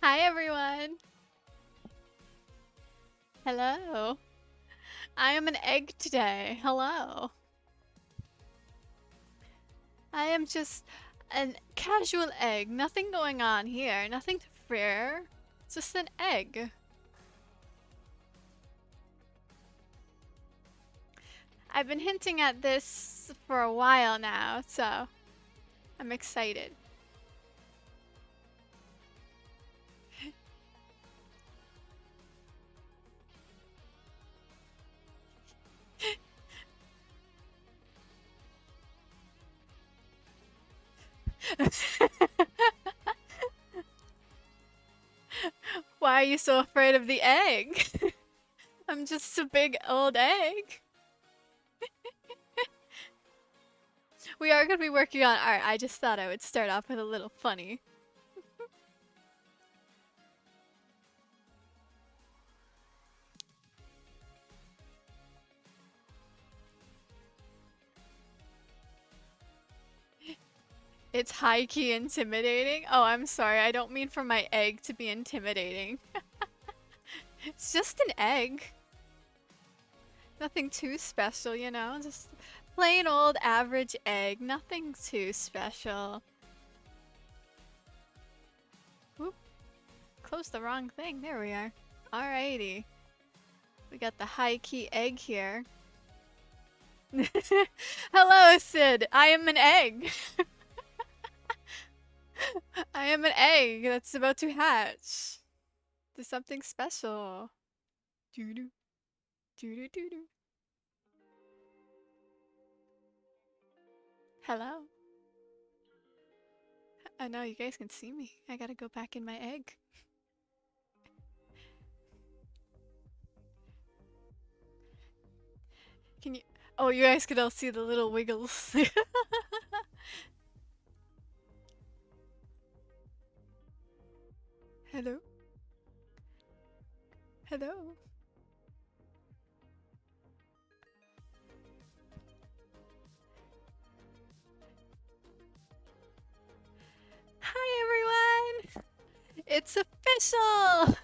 Hi everyone. Hello. I am an egg today. Hello. I am just a casual egg. Nothing going on here. Nothing to fear. Just an egg. I've been hinting at this for a while now, so I'm excited. Why are you so afraid of the egg? I'm just a big old egg. We are going to be working on art. I just thought I would start off with a little funny. It's high-key intimidating? Oh, I'm sorry. I don't mean for my egg to be intimidating. It's just an egg. Nothing too special, you know? Just plain old average egg. Nothing too special. Whoop. Closed the wrong thing. There we are. Alrighty. We got the high-key egg here. Hello, Sid. I am an egg. I am an egg that's about to hatch. There's something special. Doo-doo. Doo-doo doo-doo. Hello. I know you guys can see me. I gotta go back in my egg. Can you? Oh, you guys could all see the little wiggles. Hello? Hello? Hi everyone! It's official!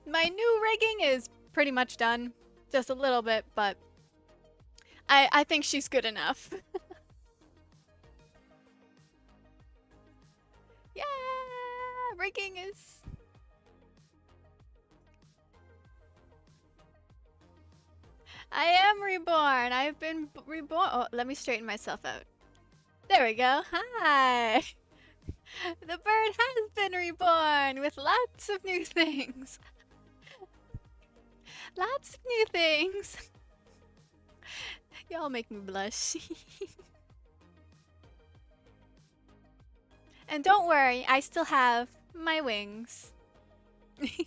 My new rigging is pretty much done. Just a little bit, but I think she's good enough. Yeah! Rigging is... I am reborn! I've been reborn. Oh, let me straighten myself out. There we go. Hi! The bird has been reborn with lots of new things. Lots of new things. Y'all make me blush. And don't worry, I still have my wings. Yeah,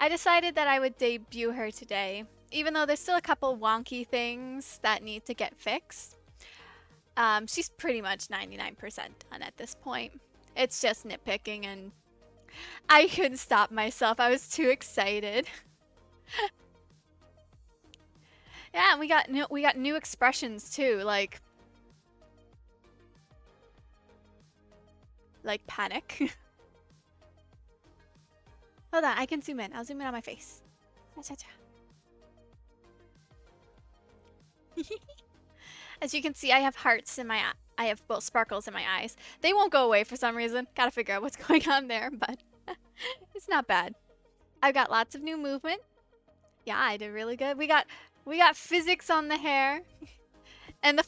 I decided that I would debut her today. Even though there's still a couple wonky things that need to get fixed. She's pretty much 99% done at this point. It's just nitpicking and I couldn't stop myself. I was too excited. Yeah, and we got new expressions too, like panic. Hold on, I can zoom in. I'll zoom in on my face. As you can see, I have hearts in my eye. I have both sparkles in my eyes. They won't go away for some reason. Gotta figure out what's going on there, but it's not bad. I've got lots of new movement. Yeah, I did really good. We got physics on the hair. And the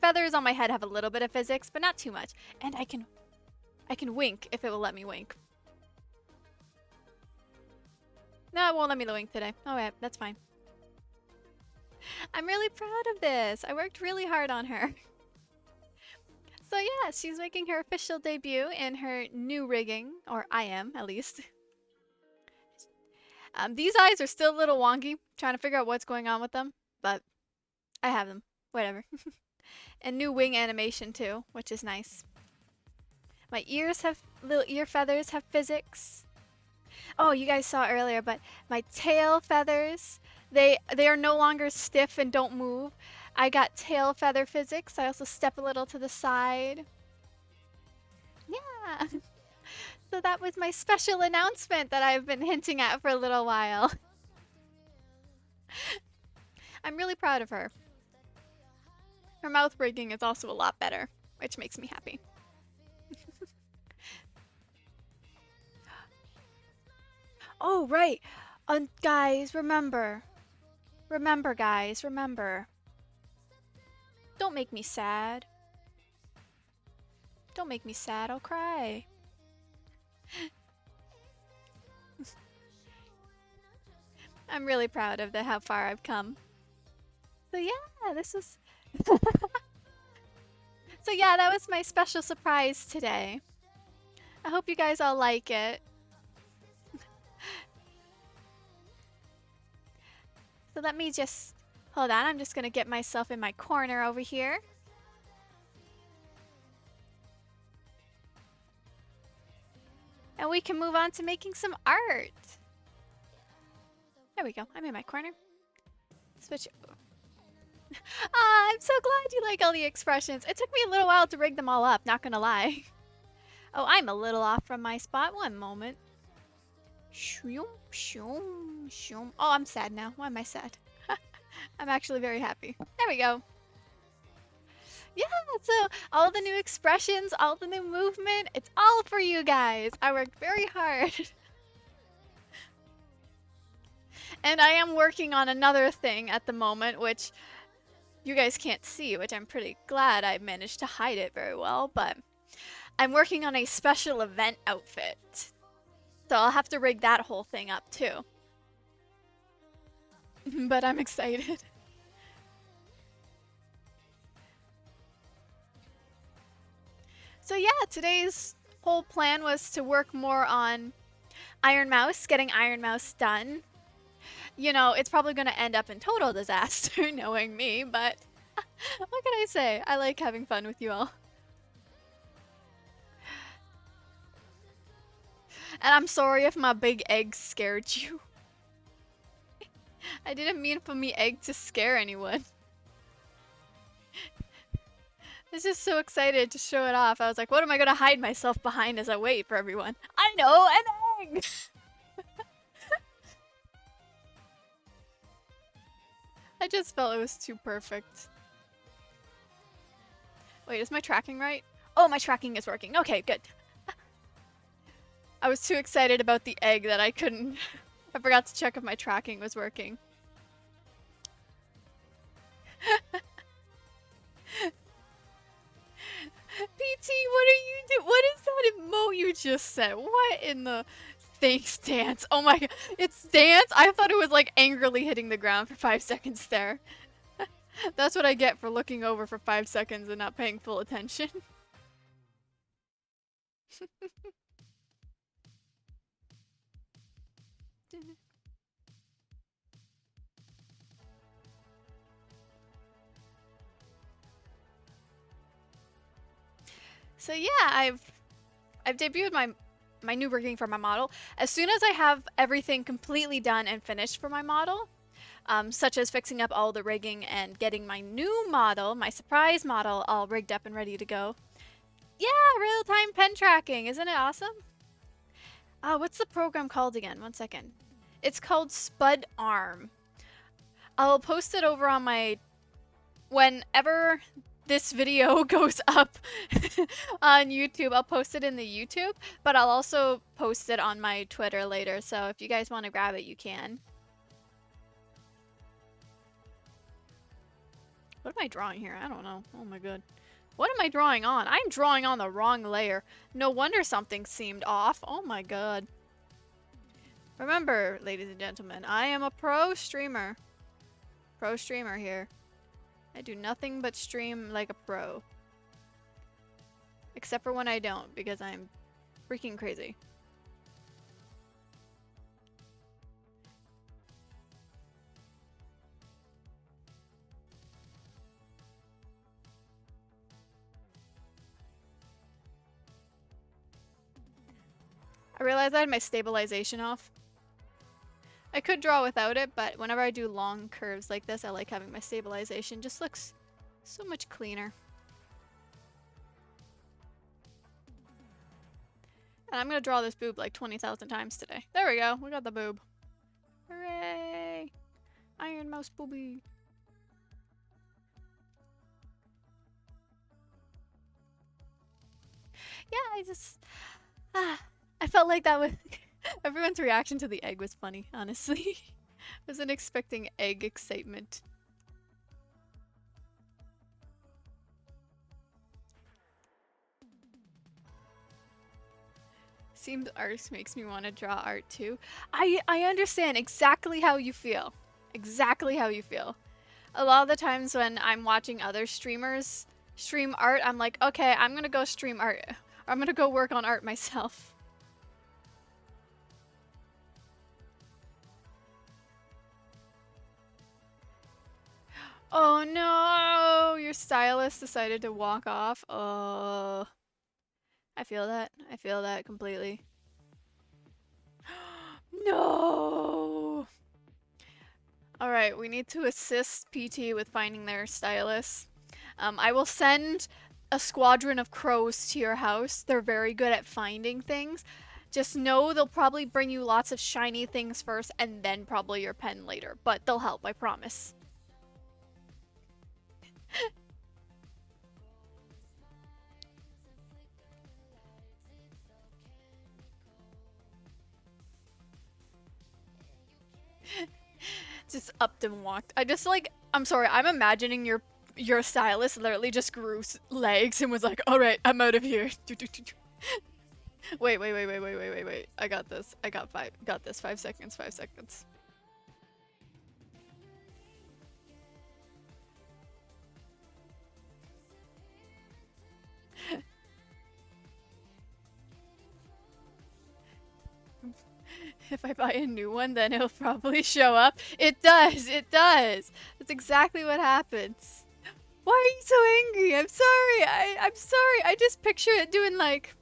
feathers on my head have a little bit of physics, but not too much. And I can wink if it will let me wink. No, it won't let me wink today. Alright, that's fine. I'm really proud of this. I worked really hard on her. So yeah, she's making her official debut in her new rigging, or I am at least. These eyes are still a little wonky, trying to figure out what's going on with them, but I have them. Whatever. And new wing animation too, which is nice. My ears have little ear feathers have physics. Oh, you guys saw earlier, but my tail feathers, they are no longer stiff and don't move. I got tail feather physics. I also step a little to the side. Yeah. So that was my special announcement that I've been hinting at for a little while. I'm really proud of her. Her mouth rigging is also a lot better, which makes me happy. Oh, right. Guys, remember. Remember, guys, remember. Don't make me sad. Don't make me sad, I'll cry. I'm really proud of how far I've come. So yeah, this was... So yeah, that was my special surprise today. I hope you guys all like it. So let me just... Hold on, I'm just gonna get myself in my corner over here. And we can move on to making some art. There we go, I'm in my corner. Switch. Ah, I'm so glad you like all the expressions. It took me a little while to rig them all up, not gonna lie. Oh, I'm a little off from my spot. One moment. Shoom, shoom, shoom. Oh, I'm sad now. Why am I sad? I'm actually very happy. There we go. Yeah, so all the new expressions, all the new movement, it's all for you guys. I worked very hard. And I am working on another thing at the moment, which you guys can't see, which I'm pretty glad I managed to hide it very well, but I'm working on a special event outfit. So I'll have to rig that whole thing up too. But I'm excited. So yeah, today's whole plan was to work more on IRONMOUSE, getting IRONMOUSE done. You know, it's probably going to end up in total disaster, knowing me, but what can I say? I like having fun with you all. And I'm sorry if my big egg scared you. I didn't mean for me egg to scare anyone. I was just so excited to show it off. I was like, what am I going to hide myself behind as I wait for everyone? I know, an egg! I just felt it was too perfect. Wait, is my tracking right? Oh, my tracking is working. Okay, good. I was too excited about the egg that I couldn't... I forgot to check if my tracking was working. PT, what are you doing? What is that emote you just said? What in the... Thanks, Dance. Oh my god. It's Dance? I thought it was like angrily hitting the ground for 5 seconds there. That's what I get for looking over for 5 seconds and not paying full attention. So yeah, I've debuted my new rigging for my model. As soon as I have everything completely done and finished for my model, such as fixing up all the rigging and getting my new model, my surprise model, all rigged up and ready to go. Yeah, real-time pen tracking. Isn't it awesome? What's the program called again? 1 second. It's called Spud Arm. I'll post it over on my... Whenever this video goes up on YouTube, I'll post it in the YouTube, but I'll also post it on my Twitter later, so if you guys want to grab it, you can. What am I drawing here? I don't know. Oh my god. What am I drawing on? I'm drawing on the wrong layer. No wonder something seemed off. Oh my god. Remember, ladies and gentlemen, I am a pro streamer. Pro streamer here. I do nothing but stream like a pro. Except for when I don't, because I'm freaking crazy. I realized I had my stabilization off. I could draw without it, but whenever I do long curves like this, I like having my stabilization. Just looks so much cleaner. And I'm gonna draw this boob like 20,000 times today. There we go. We got the boob. Hooray! Iron mouse booby. Yeah, I felt like that was everyone's reaction to the egg was funny, honestly. Wasn't expecting egg excitement. Seems art makes me want to draw art too. I understand exactly how you feel. Exactly how you feel. A lot of the times when I'm watching other streamers stream art, I'm like, okay, I'm gonna go stream art. Or I'm gonna go work on art myself. Oh no! Your stylist decided to walk off. Oh. I feel that. I feel that completely. No! Alright, we need to assist PT with finding their stylist. I will send a squadron of crows to your house. They're very good at finding things. Just know they'll probably bring you lots of shiny things first and then probably your pen later. But they'll help, I promise. Just upped and walked. I'm sorry, I'm imagining your stylist literally just grew legs and was like, alright, I'm out of here. Wait. I got this. Got this. 5 seconds, 5 seconds. If I buy a new one, then it'll probably show up. It does! It does! That's exactly what happens. Why are you so angry? I'm sorry! I'm sorry! I just picture it doing like...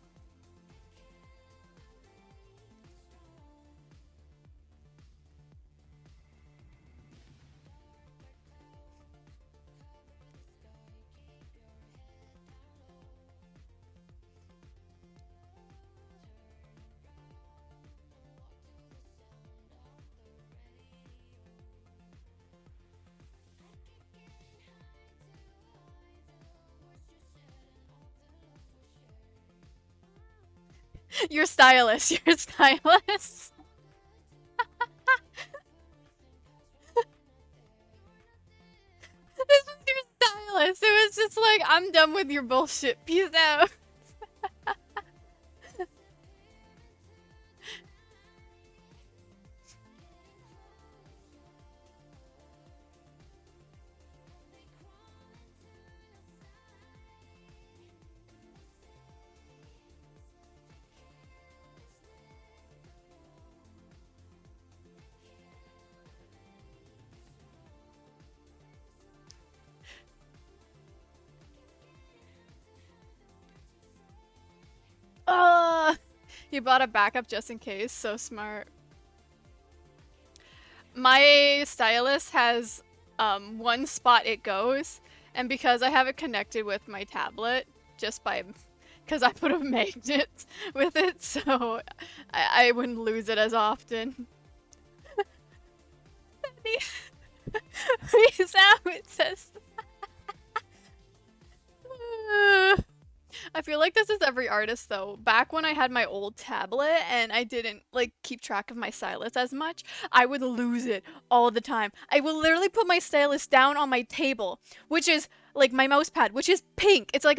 Your stylist, your stylist. This was your stylist. It was just like, I'm done with your bullshit. Peace out. You bought a backup just in case. So smart. My stylus has one spot it goes, and because I have it connected with my tablet, because I put a magnet with it, so I wouldn't lose it as often. Peace out, it says. I feel like this is every artist though. Back when I had my old tablet and I didn't like keep track of my stylus as much, I would lose it all the time. I would literally put my stylus down on my table, which is like my mouse pad, which is pink. It's like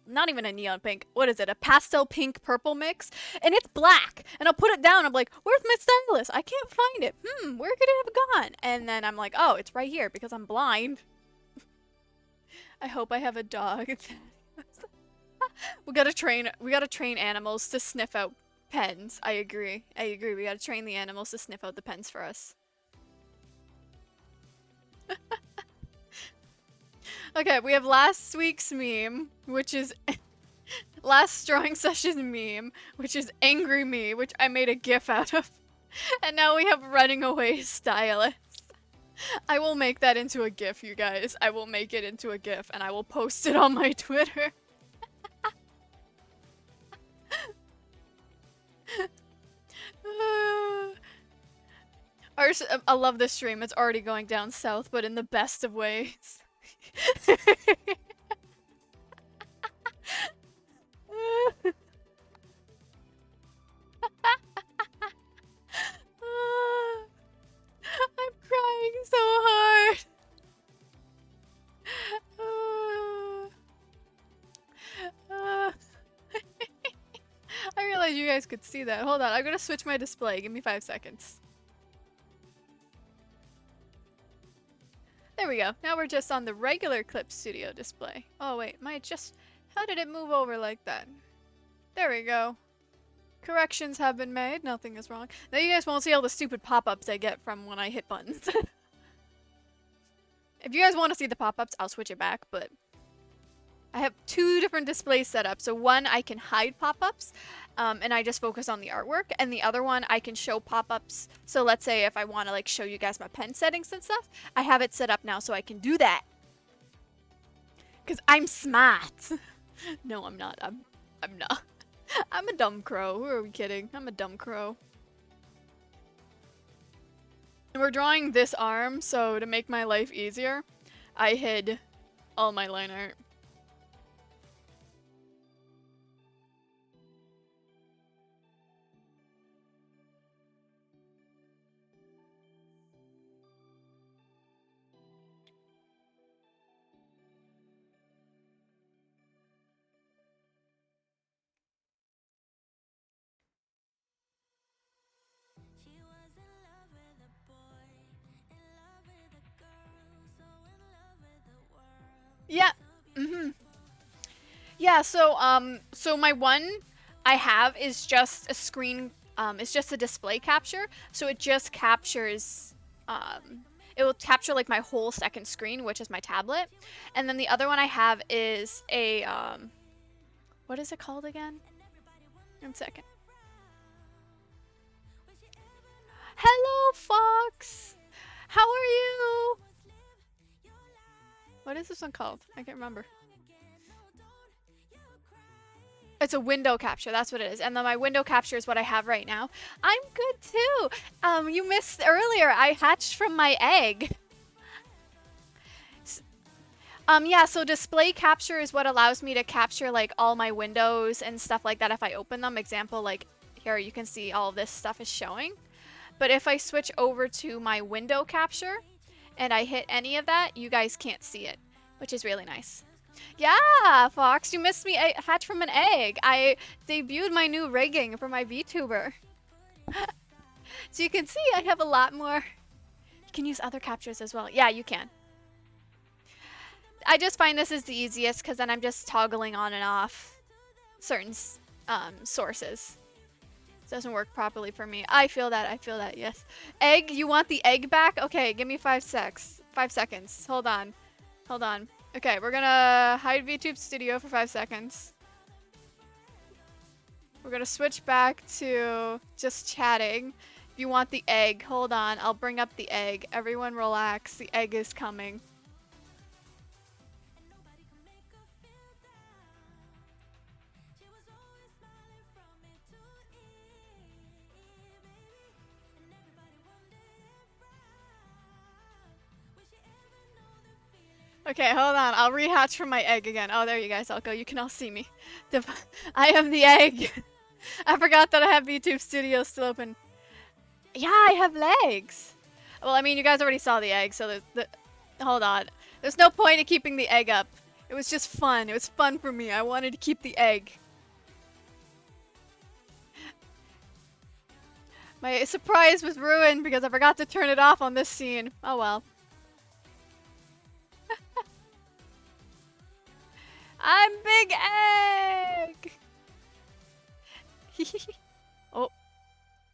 not even a neon pink. What is it? A pastel pink purple mix, and it's black. And I'll put it down. I'm like, where's my stylus? I can't find it. Where could it have gone? And then I'm like, oh, it's right here because I'm blind. I hope I have a dog. We gotta train animals to sniff out pens. I agree. We gotta train the animals to sniff out the pens for us. Okay, we have last week's meme, which is Last drawing session meme, which is angry me, which I made a GIF out of. And now we have running away stylus. I will make that into a GIF, you guys. I will make it into a GIF and I will post it on my Twitter. I love this stream. It's already going down south, but in the best of ways. I'm crying so hard. I realized you guys could see that. Hold on, I'm gonna switch my display. Give me 5 seconds. There we go. Now we're just on the regular Clip Studio display. Oh wait, how did it move over like that? There we go. Corrections have been made. Nothing is wrong. Now you guys won't see all the stupid pop-ups I get from when I hit buttons. If you guys want to see the pop-ups, I'll switch it back, but I have 2 different displays set up. So one, I can hide pop-ups, and I just focus on the artwork. And the other one, I can show pop-ups. So let's say if I want to like show you guys my pen settings and stuff, I have it set up now so I can do that. Because I'm smart. No, I'm not. I'm not. I'm a dumb crow. Who are we kidding? I'm a dumb crow. And we're drawing this arm, so to make my life easier, I hid all my line art. Yeah. Yeah, so my one I have is just a screen, it's just a display capture. So it just captures, it will capture like my whole second screen, which is my tablet. And then the other one I have is a, what is it called again? 1 second. Hello, Fox! How are you? What is this one called? I can't remember. It's a window capture, that's what it is. And then my window capture is what I have right now. I'm good too! You missed earlier, I hatched from my egg. Yeah, so display capture is what allows me to capture like all my windows and stuff like that if I open them. Example, like here you can see all of this stuff is showing. But if I switch over to my window capture and I hit any of that, you guys can't see it, which is really nice. Yeah, Fox, you missed me. I hatched from an egg. I debuted my new rigging for my VTuber. So you can see I have a lot more. You can use other captures as well. Yeah, you can. I just find this is the easiest because then I'm just toggling on and off certain sources. Doesn't work properly for me. I feel that, yes. Egg, you want the egg back? Okay, give me 5 seconds. Hold on. Okay, we're gonna hide VTube Studio for 5 seconds. We're gonna switch back to just chatting. If you want the egg, hold on. I'll bring up the egg. Everyone relax. The egg is coming. Okay, hold on. I'll rehatch from my egg again. Oh, there you guys all go. You can all see me. I am the egg. I forgot that I have VTube Studio still open. Yeah, I have legs. Well, I mean, you guys already saw the egg, so hold on. There's no point in keeping the egg up. It was just fun. It was fun for me. I wanted to keep the egg. My surprise was ruined because I forgot to turn it off on this scene. Oh well. I'm Big Egg! Oh.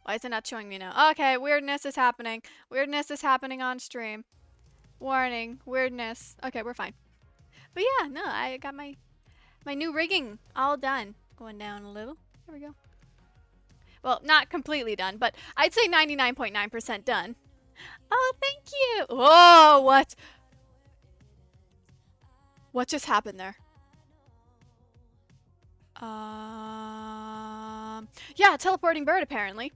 Why is it not showing me now? Okay, weirdness is happening. Weirdness is happening on stream. Warning, weirdness. Okay, we're fine. But yeah, no, I got my My new rigging, all done. Going down a little. There we go. Well, not completely done, but I'd say 99.9% done. Oh, thank you. Whoa, what? What just happened there? Yeah, teleporting bird apparently.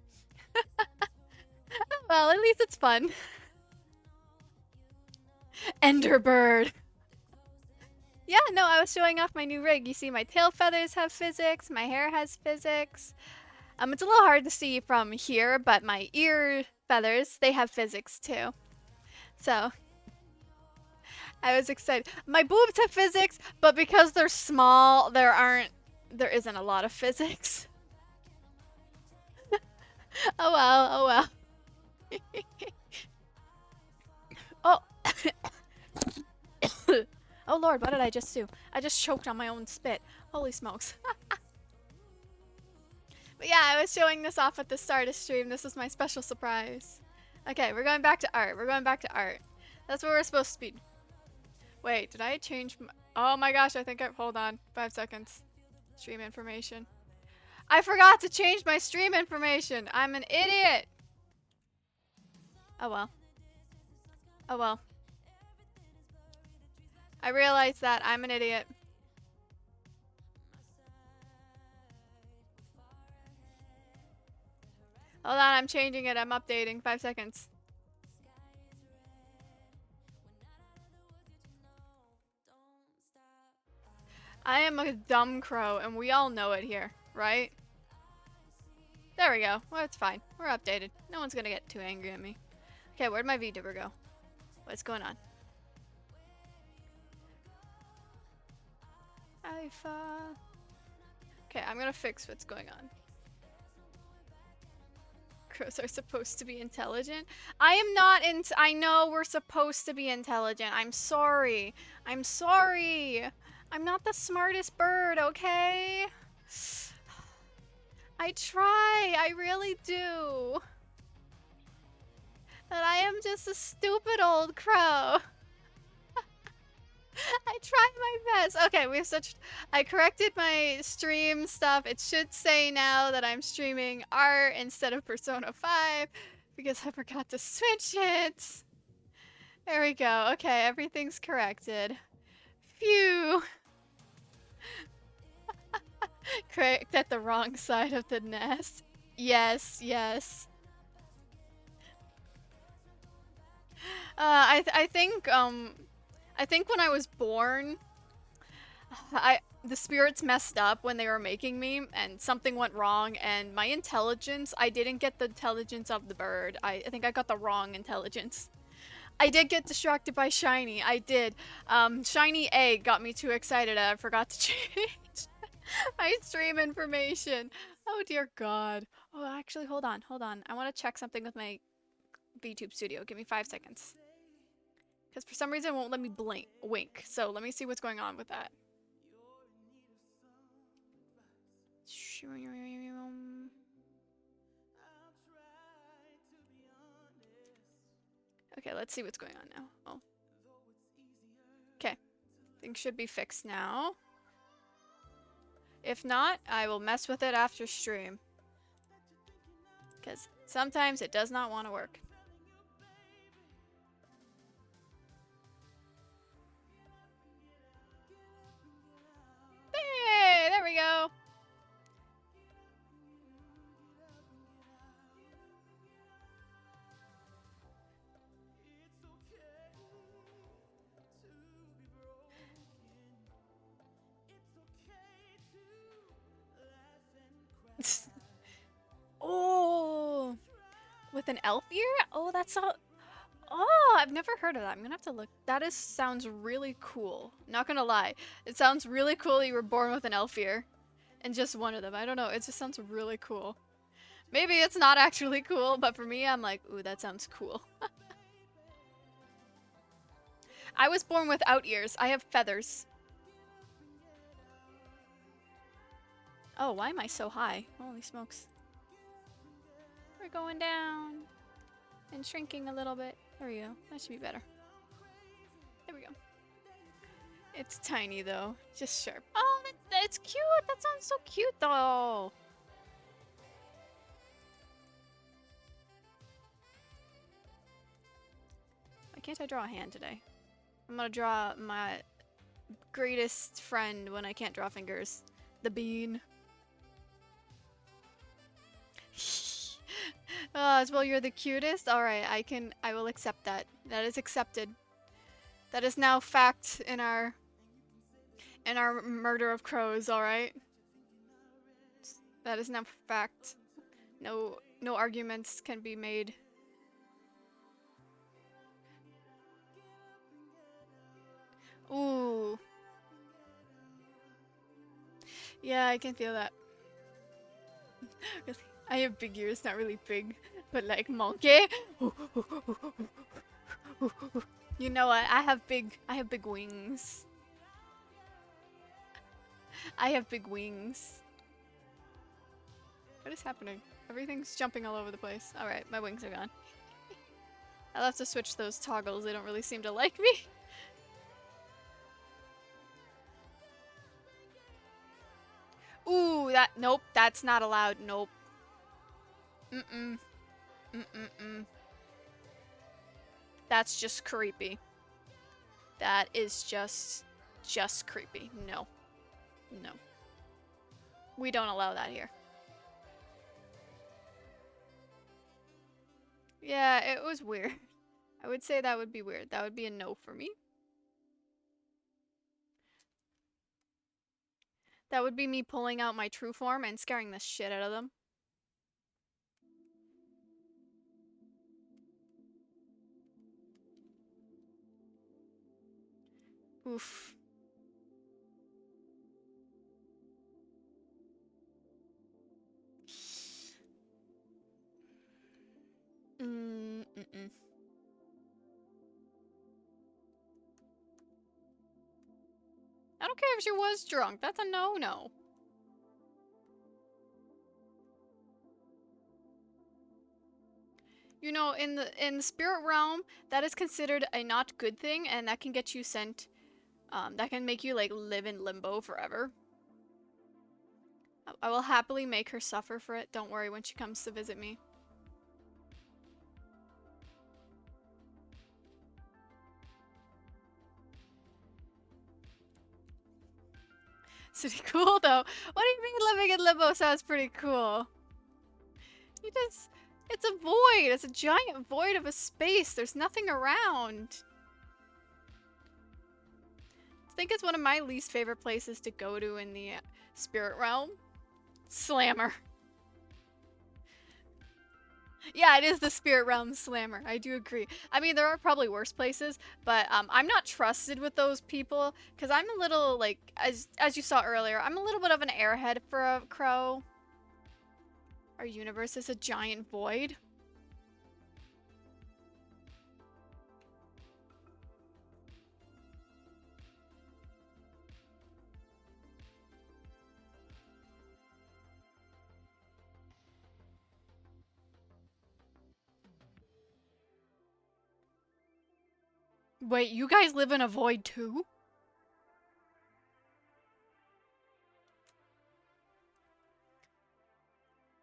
Well, at least it's fun. Ender bird. Yeah, no, I was showing off my new rig. You see my tail feathers have physics, my hair has physics. It's a little hard to see from here, but my ear feathers, they have physics too. So, I was excited. My boobs have physics, but because they're small, there isn't a lot of physics. Oh well, oh well. Oh. Oh lord, what did I just do? I just choked on my own spit. Holy smokes. But yeah, I was showing this off at the start of stream. This was my special surprise. Okay, we're going back to art. We're going back to art. That's where we're supposed to be. Wait, did I change my... Oh my gosh, I think hold on. 5 seconds. Stream information. I forgot to change my stream information. I'm an idiot. Oh well. Oh well. I realized that I'm an idiot. Hold on, I'm changing it. I'm updating. 5 seconds. I am a dumb crow, and we all know it here, right? There we go. Well, it's fine. We're updated. No one's gonna get too angry at me. Okay, where'd my VTuber go? What's going on? Alpha. Okay, I'm gonna fix what's going on. Crows are supposed to be intelligent. I am not I know we're supposed to be intelligent. I'm sorry. I'm sorry. I'm not the smartest bird, okay? I try. I really do. But I am just a stupid old crow. I tried my best. Okay, we have such... I corrected my stream stuff. It should say now that I'm streaming art instead of Persona 5 because I forgot to switch it. There we go. Okay, everything's corrected. Phew. Correct at the wrong side of the nest. Yes, yes. I think when I was born, the spirits messed up when they were making me, and something went wrong, and my intelligence, I didn't get the intelligence of the bird. I think I got the wrong intelligence. I did get distracted by Shiny. I did. Shiny Egg got me too excited. I forgot to change my stream information. Oh dear God. Oh, actually, hold on, hold on. I want to check something with my VTube Studio. Give me 5 seconds. Because for some reason it won't let me wink. So let me see what's going on with that. Okay, let's see what's going on now. Oh. Okay. Things should be fixed now. If not, I will mess with it after stream. Because sometimes it does not want to work. Hey, there we go. Oh, with an elf ear? Oh, that's all. Oh, I've never heard of that. I'm gonna have to look. That sounds really cool. Not gonna lie. It sounds really cool you were born with an elf ear. And just one of them. I don't know. It just sounds really cool. Maybe it's not actually cool, but for me, I'm like, ooh, that sounds cool. I was born without ears. I have feathers. Oh, why am I so high? Holy smokes. We're going down. And shrinking a little bit. There we go. That should be better. There we go. It's tiny though, just sharp. Oh, that's cute. That sounds so cute though. Why can't I draw a hand today? I'm gonna draw my greatest friend when I can't draw fingers. The bean. As well, you're the cutest? Alright, I will accept that. That is accepted. That is now fact in our murder of crows, alright? That is now fact. No arguments can be made. Ooh. Yeah, I can feel that. Really? I have big ears, not really big, but like monkey. You know what? I have big wings. I have big wings. What is happening? Everything's jumping all over the place. Alright, my wings are gone. I'll have to switch those toggles. They don't really seem to like me. Ooh, nope, that's not allowed. Nope. Mm-mm. Mm-mm-mm. That's just creepy. That is just creepy. No. No. We don't allow that here. Yeah, it was weird. I would say that would be weird. That would be a no for me. That would be me pulling out my true form and scaring the shit out of them. Oof. Mm-mm. I don't care if she was drunk. That's a no-no. You know, in the spirit realm, that is considered a not good thing, and that can get you sent. That can make you like live in limbo forever. I will happily make her suffer for it. Don't worry when she comes to visit me. Pretty cool though. What do you mean living in limbo sounds pretty cool? It's a void. It's a giant void of a space. There's nothing around. I think it's one of my least favorite places to go to in the spirit realm. Slammer. Yeah, it is the spirit realm slammer. I do agree. I mean, there are probably worse places, but I'm not trusted with those people because I'm a little like, as you saw earlier, I'm a little bit of an airhead for a crow. Our universe is a giant void. Wait, you guys live in a void too?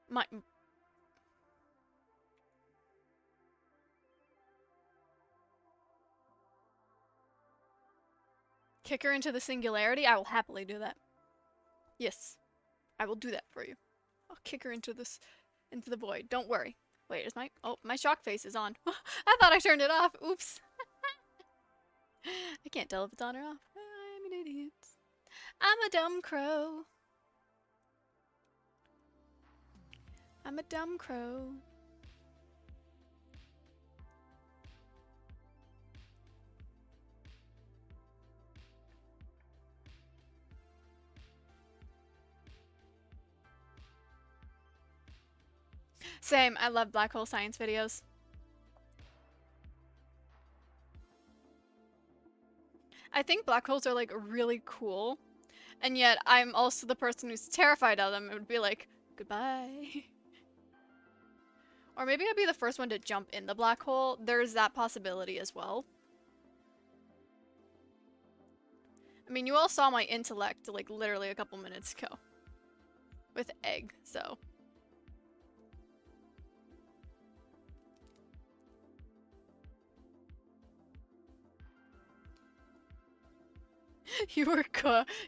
My... Kick her into the singularity? I will happily do that. Yes, I will do that for you. I'll kick her into the void. Don't worry. Wait, is my shock face is on. I thought I turned it off. Oops. I can't tell if it's on or off. I'm an idiot. I'm a dumb crow. I'm a dumb crow. Same, I love black hole science videos. I think black holes are like really cool, and yet I'm also the person who's terrified of them. It would be like, goodbye. Or maybe I'd be the first one to jump in the black hole. There's that possibility as well. I mean, you all saw my intellect like literally a couple minutes ago. With egg, so.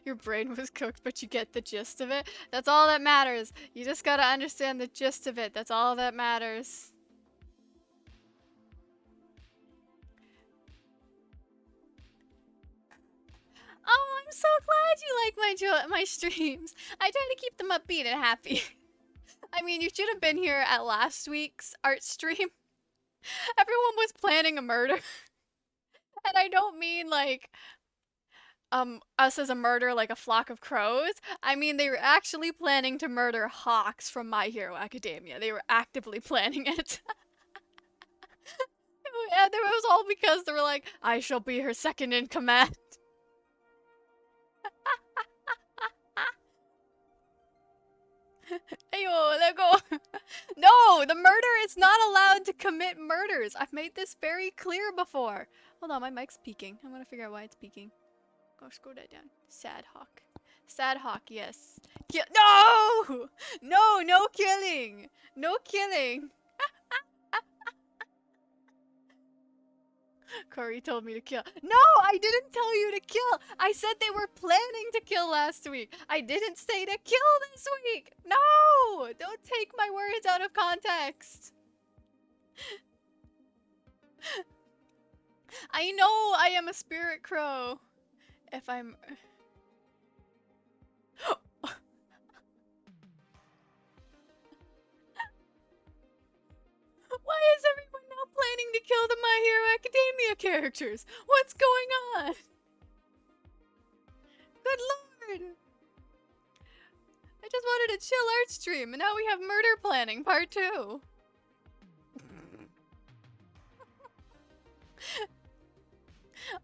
Your brain was cooked, but you get the gist of it. That's all that matters. You just gotta understand the gist of it. That's all that matters. Oh, I'm so glad you like my streams. I try to keep them upbeat and happy. I mean, you should have been here at last week's art stream. Everyone was planning a murder. And I don't mean like us as a murder like a flock of crows. I mean they were actually planning to murder Hawks from My Hero Academia. They were actively planning it. And it was all because they were like, I shall be her second in command. Ayo, let go. No, the murderer is not allowed to commit murders. I've made this very clear before. Hold on, my mic's peaking. I'm gonna figure out why it's peaking. Go scroll that down. Sad Hawk. Sad Hawk, yes. No! No, no killing! No killing! Corey told me to kill. No, I didn't tell you to kill! I said they were planning to kill last week. I didn't say to kill this week! No! Don't take my words out of context. I know I am a spirit crow. If I'm... Why is everyone now planning to kill the My Hero Academia characters? What's going on? Good lord! I just wanted a chill art stream, and now we have murder planning part 2.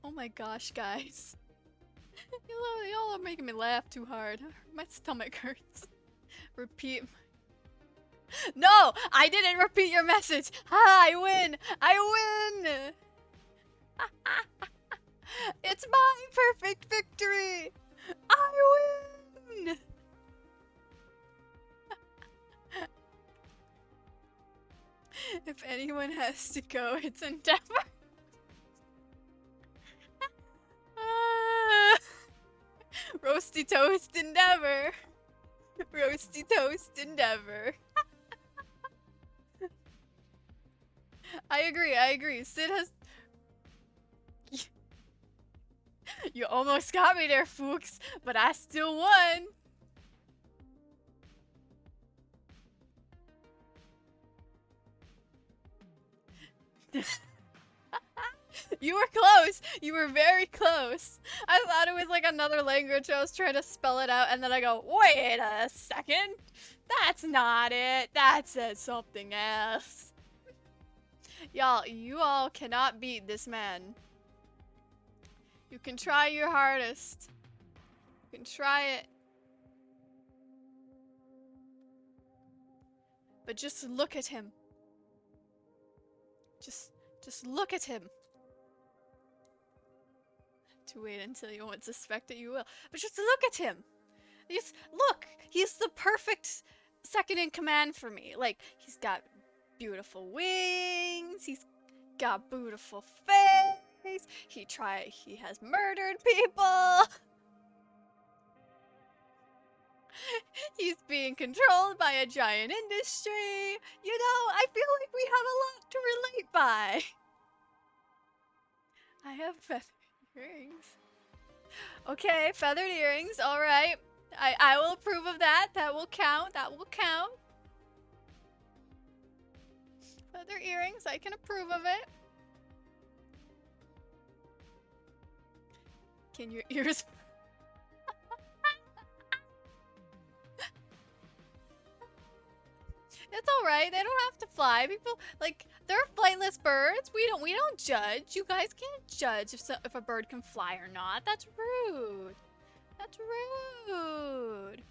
Oh my gosh, guys. Y'all are making me laugh too hard. My stomach hurts. Repeat. No! I didn't repeat your message! Ha! I win! I win! It's my perfect victory! I win! If anyone has to go, it's Endeavor. Roasty toast Endeavor. Roasty toast Endeavor. I agree. Sid has... You almost got me there, Fuchs, but I still won. You were close. You were very close. I thought it was like another language. I was trying to spell it out, and then I go, wait a second. That's not it. That said something else. Y'all, you all cannot beat this man. You can try your hardest. You can try it. But just look at him. Just look at him. To wait until you won't suspect it, you will. But just look at him. Just look. He's the perfect second in command for me. Like, he's got beautiful wings. He's got beautiful face. He has murdered people. He's being controlled by a giant industry. You know, I feel like we have a lot to relate by. I have feathered earrings. Okay, feathered earrings, alright. I will approve of that. That will count. That will count. Feather earrings, I can approve of it. Can your ears... It's alright, they don't have to fly. People, like, they're flightless birds. We don't judge. You guys can't judge if a bird can fly or not. That's rude. That's rude.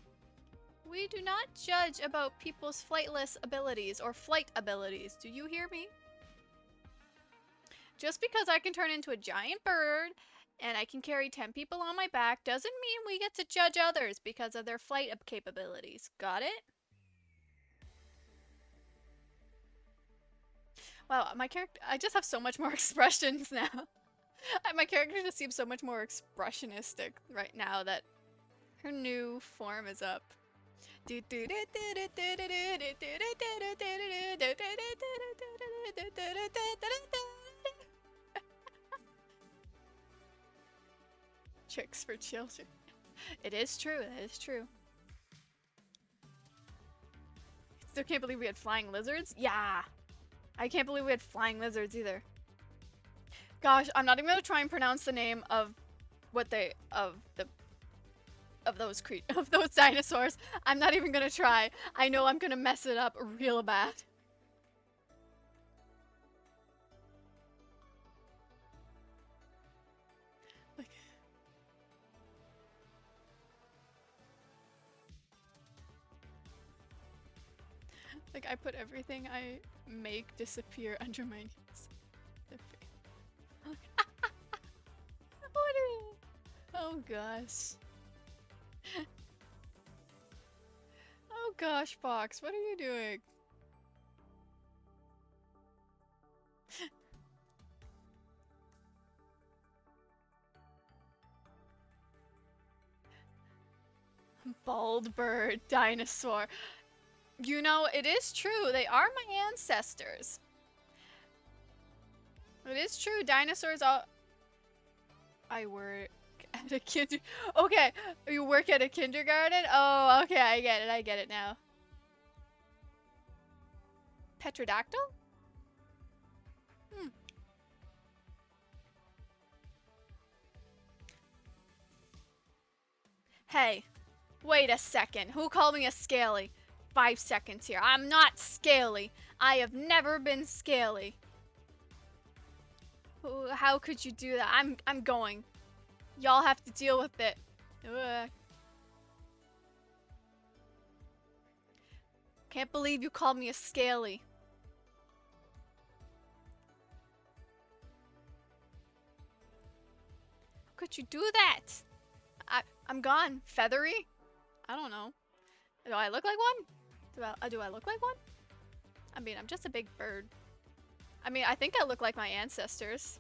We do not judge about people's flightless abilities or flight abilities. Do you hear me? Just because I can turn into a giant bird And I can carry 10 people on my back. Doesn't mean we get to judge others because of their flight capabilities. Got it? Wow, my character... I just have so much more expressions now. My character just seems so much more expressionistic right now that her new form is up. Tricks for children. It is true, that is true. Still can't believe we had flying lizards? Yeah! I can't believe we had flying lizards either. Gosh, I'm not even gonna try and pronounce the name of what they of those dinosaurs. I'm not even gonna try. I know I'm gonna mess it up real bad. Like I put everything I make disappear under my knees. What is... Oh gosh. Oh gosh, Fox, what are you doing? Bald bird, dinosaur. You know, it is true. They are my ancestors. It is true. Dinosaurs are... I work at a Okay, you work at a kindergarten? Oh, okay, I get it now. Petrodactyl? Hmm. Hey, wait a second. Who called me a scaly? 5 seconds here. I'm not scaly. I have never been scaly. How could you do that? I'm going. Y'all have to deal with it. Ugh. Can't believe you called me a scaly. How could you do that? I'm gone. Feathery? I don't know. Do I look like one? Do I look like one? I mean, I'm just a big bird. I mean, I think I look like my ancestors.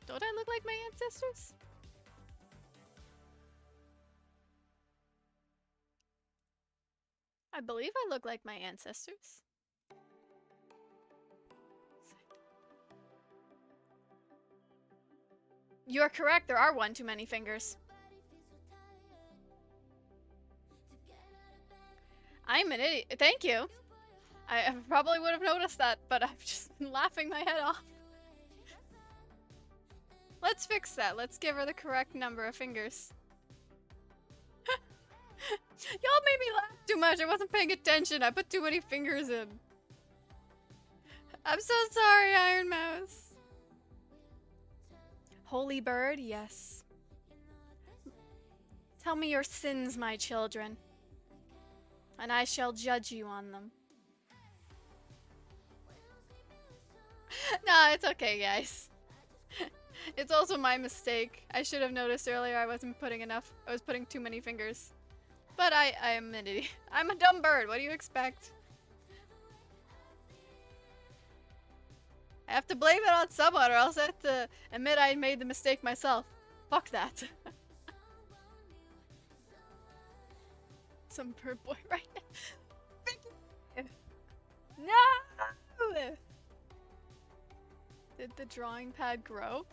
Don't I look like my ancestors? I believe I look like my ancestors. You are correct, there are one too many fingers. I'm an idiot. Thank you. I probably would have noticed that, but I've just been laughing my head off. Let's fix that. Let's give her the correct number of fingers. Y'all made me laugh too much. I wasn't paying attention. I put too many fingers in. I'm so sorry, IRONMOUSE. Holy bird, yes. Tell me your sins, my children, and I shall judge you on them. Nah, it's okay, guys. It's also my mistake. I should have noticed earlier I wasn't putting enough. I was putting too many fingers. But I am an idiot. I'm a dumb bird. What do you expect? I have to blame it on someone, or else I have to admit I made the mistake myself. Fuck that. Some bird boy right now. No! Did the drawing pad grow?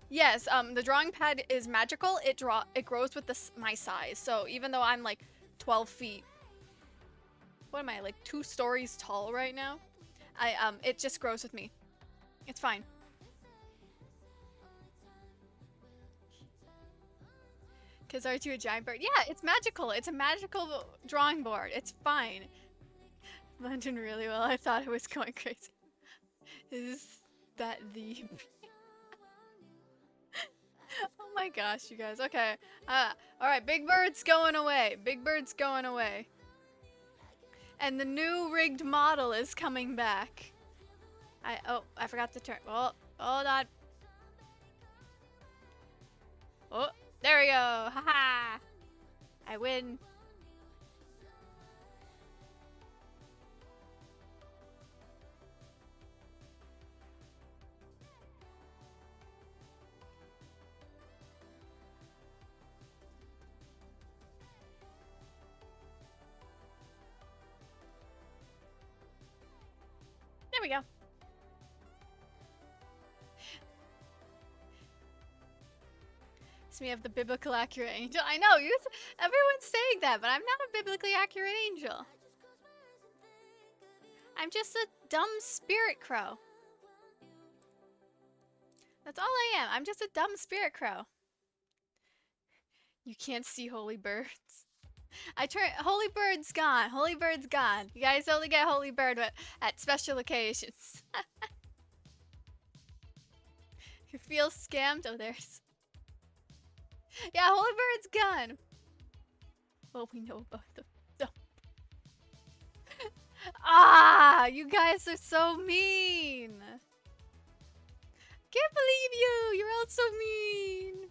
Yes, the drawing pad is magical. It grows with my size. So even though I'm like 12 feet, what am I, like 2 stories tall right now? It just grows with me. It's fine. Cause aren't you a giant bird? Yeah, it's magical. It's a magical drawing board. It's fine. Blended really well. I thought I was going crazy. Is that the... Oh my gosh, you guys. Okay. Alright, Big Bird's going away. Big Bird's going away. And the new rigged model is coming back. I forgot to turn. Well, Hold on. Oh, there we go. Haha. I win. There we go. Me of the biblical accurate angel. I know, everyone's saying that, but I'm not a biblically accurate angel. I'm just a dumb spirit crow. That's all I am. I'm just a dumb spirit crow. You can't see holy birds. Holy bird's gone. Holy bird's gone. You guys only get holy bird at special occasions. You feel scammed? Oh, there's... Yeah, holy bird's gone. What we know about them. No. Ah, you guys are so mean. Can't believe you. You're all so mean.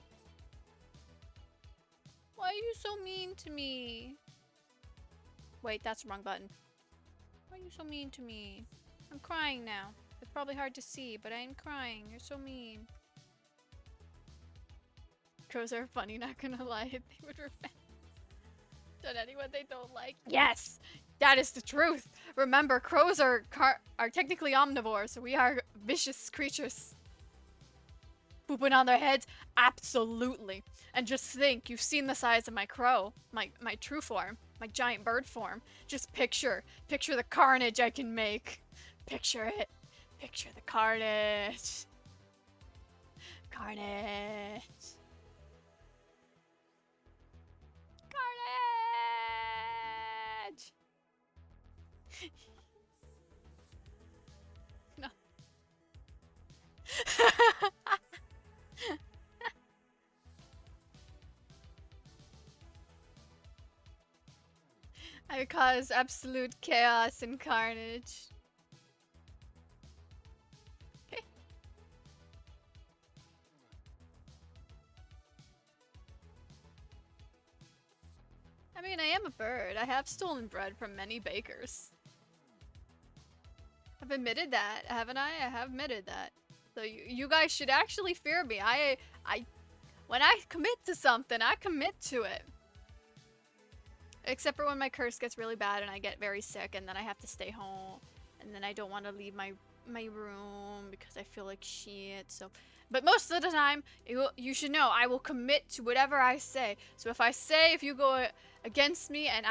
Why are you so mean to me? Wait, that's the wrong button. Why are you so mean to me? I'm crying now. It's probably hard to see, but I'm crying. You're so mean. Crows are funny, not gonna lie. They would revenge on anyone they don't like. Yes! That is the truth! Remember, crows are technically omnivores, so we are vicious creatures. Pooping on their heads? Absolutely. And just think, you've seen the size of my crow. My true form. My giant bird form. Just picture the carnage I can make. Picture it. Picture the carnage. Carnage. Carnage! No. I cause absolute chaos and carnage. Okay. I mean, I am a bird. I have stolen bread from many bakers. I've admitted that, haven't I? I have admitted that. So you guys should actually fear me. When I commit to something, I commit to it. Except for when my curse gets really bad and I get very sick and then I have to stay home. And then I don't want to leave my room because I feel like shit. So, but most of the time, you should know I will commit to whatever I say. So if you go against me and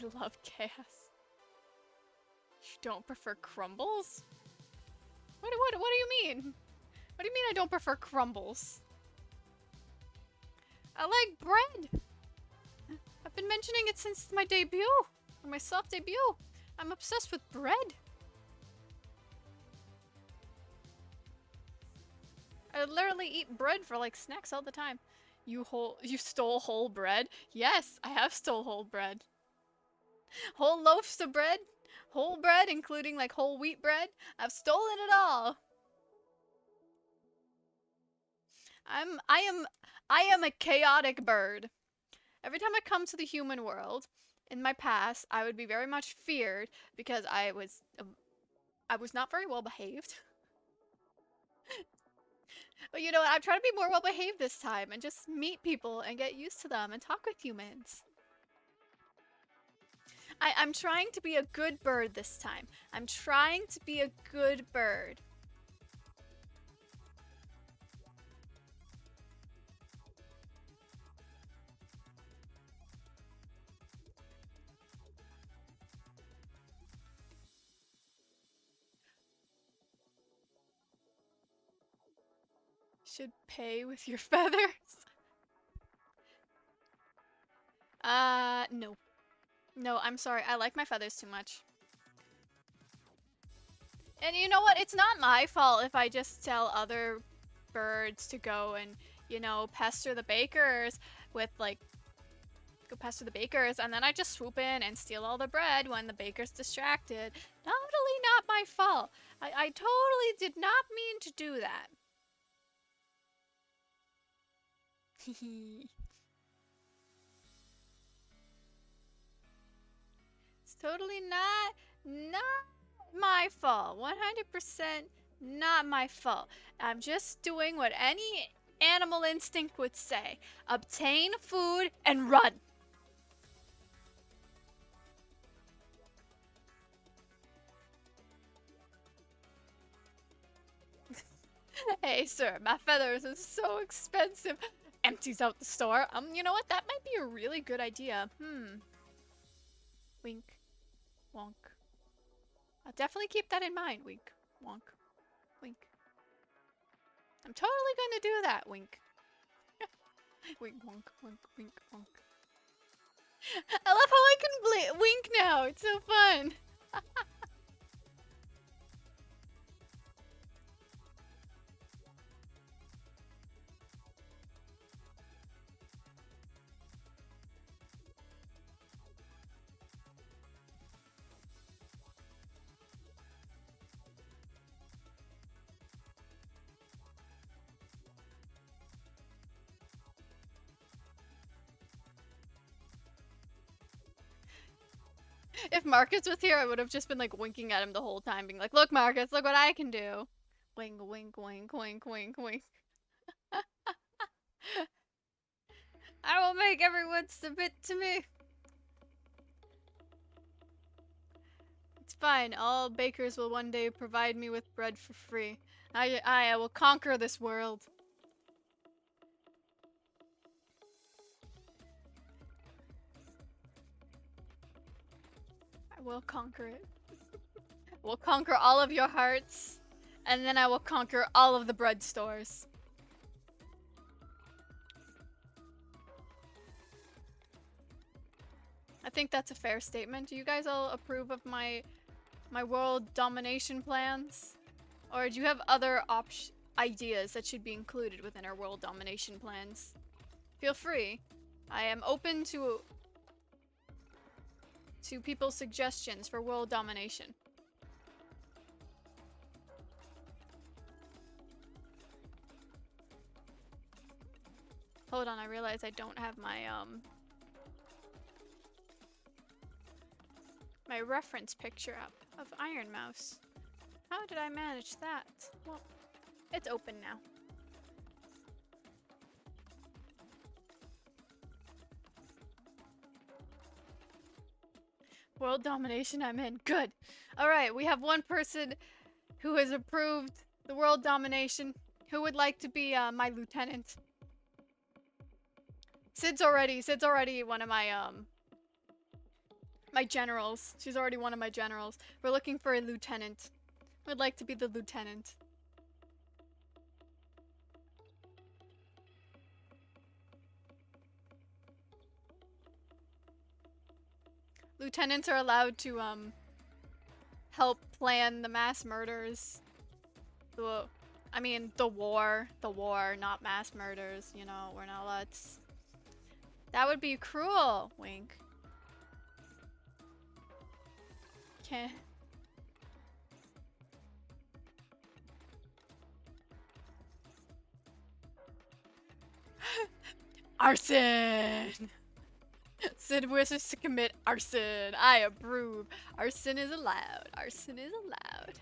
we love chaos. You don't prefer crumbles? What do you mean? What do you mean I don't prefer crumbles? I like bread. I've been mentioning it since my debut, or my soft debut. I'm obsessed with bread. I literally eat bread for like snacks all the time. You stole whole bread? Yes, I have stole whole bread. Whole loaves of bread? Whole bread, including like whole wheat bread? I've stolen it all. I am a chaotic bird. Every time I come to the human world, in my past, I would be very much feared because I was not very well behaved. But you know what? I'm trying to be more well behaved this time and just meet people and get used to them and talk with humans. I'm trying to be a good bird this time. I'm trying to be a good bird. Should pay with your feathers? No. No, I'm sorry. I like my feathers too much. And you know what? It's not my fault if I just tell other birds to go and, you know, pester the bakers with, like, go pester the bakers, and then I just swoop in and steal all the bread when the baker's distracted. Totally not my fault. I totally did not mean to do that. It's totally not my fault. 100% not my fault. I'm just doing what any animal instinct would say. Obtain food and run. Hey, sir, my feathers are so expensive. Empties out the store. You know what? That might be a really good idea. Wink. Wonk. I'll definitely keep that in mind. Wink. Wonk. Wink. I'm totally gonna do that. Wink. Wink, wonk, wink, wink, wonk. I love how I can wink now. It's so fun. If Marcus was here, I would have just been like winking at him the whole time, being like, "Look, Marcus, look what I can do." Wink, wink, wink, wink, wink, wink. I will make everyone submit to me. It's fine. All bakers will one day provide me with bread for free. I will conquer this world. I will conquer it. We'll conquer all of your hearts, and then I will conquer all of the bread stores. I think that's a fair statement. Do you guys all approve of my world domination plans? Or do you have other ideas that should be included within our world domination plans? Feel free. I am open to people's suggestions for world domination. Hold on, I realize I don't have my my reference picture up of IRONMOUSE. How did I manage that? Well, it's open now. World domination, I'm in. Good. Alright, we have one person who has approved the world domination. Who would like to be my lieutenant? Sid's already one of my my generals. She's already one of my generals. We're looking for a lieutenant. Would like to be the lieutenant. Lieutenants are allowed to help plan the mass murders. I mean the war, not mass murders, you know, we're not allowed to. That would be cruel, wink. Okay. Arson! Sid wishes to commit arson. I approve. Arson is allowed. Arson is allowed.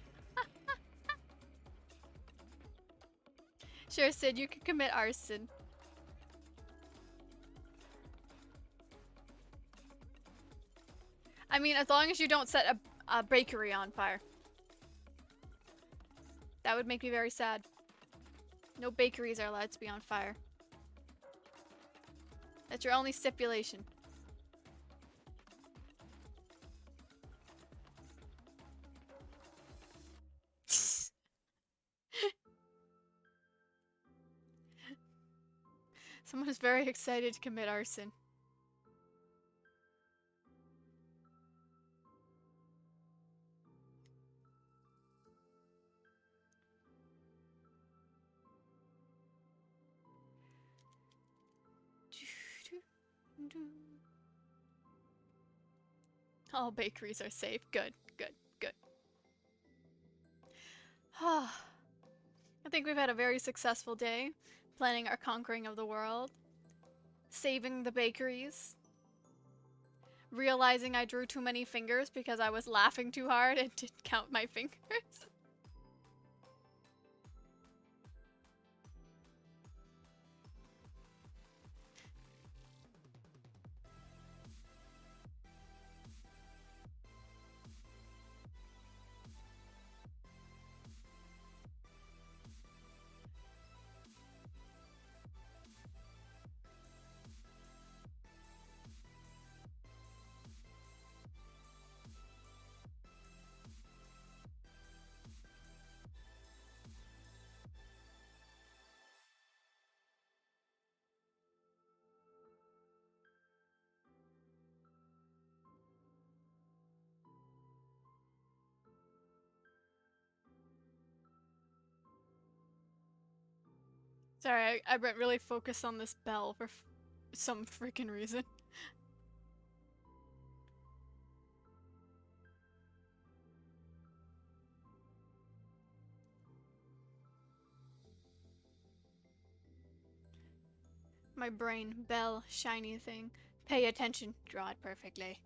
Sure, Sid, you can commit arson. I mean, as long as you don't set a bakery on fire. That would make me very sad. No bakeries are allowed to be on fire. That's your only stipulation. Someone is very excited to commit arson. All bakeries are safe. Good, good, good. I think we've had a very successful day, planning our conquering of the world, saving the bakeries, realizing I drew too many fingers because I was laughing too hard and didn't count my fingers. Sorry, I went really focused on this bell for some freaking reason. My brain, bell, shiny thing. Pay attention, draw it perfectly.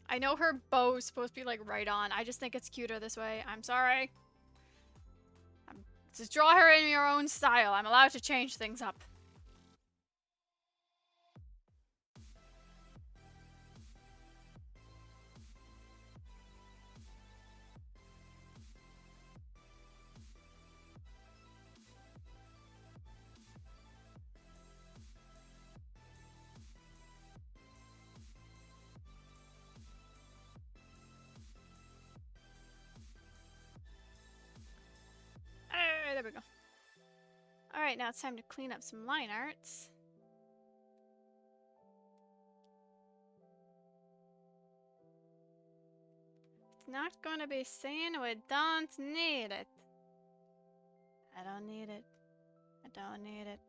I know her bow is supposed to be like right on. I just think it's cuter this way. I'm sorry. Just draw her in your own style. I'm allowed to change things up. There we go. Alright, now it's time to clean up some line arts. It's not gonna be saying we don't need it. I don't need it. I don't need it.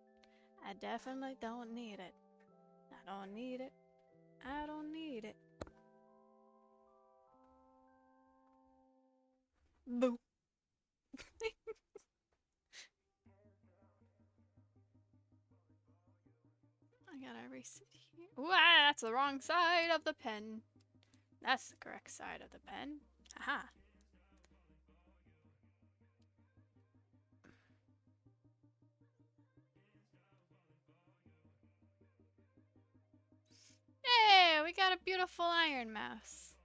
I definitely don't need it. I don't need it. I don't need it. Boo. I gotta reset here. Ooh, that's the wrong side of the pen. That's the correct side of the pen. Haha. Hey, we got a beautiful iron mouse.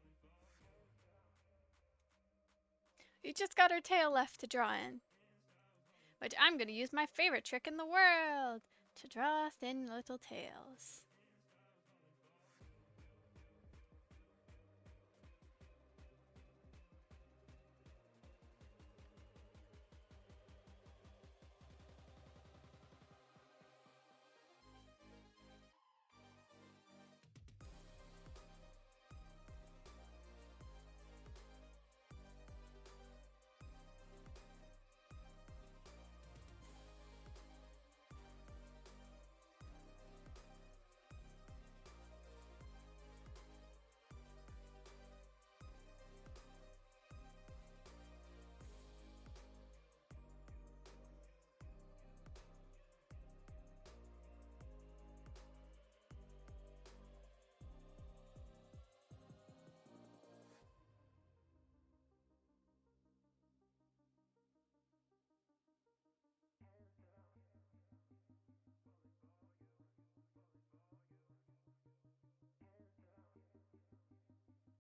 We just got her tail left to draw in. Which I'm gonna use my favorite trick in the world, to draw thin little tails.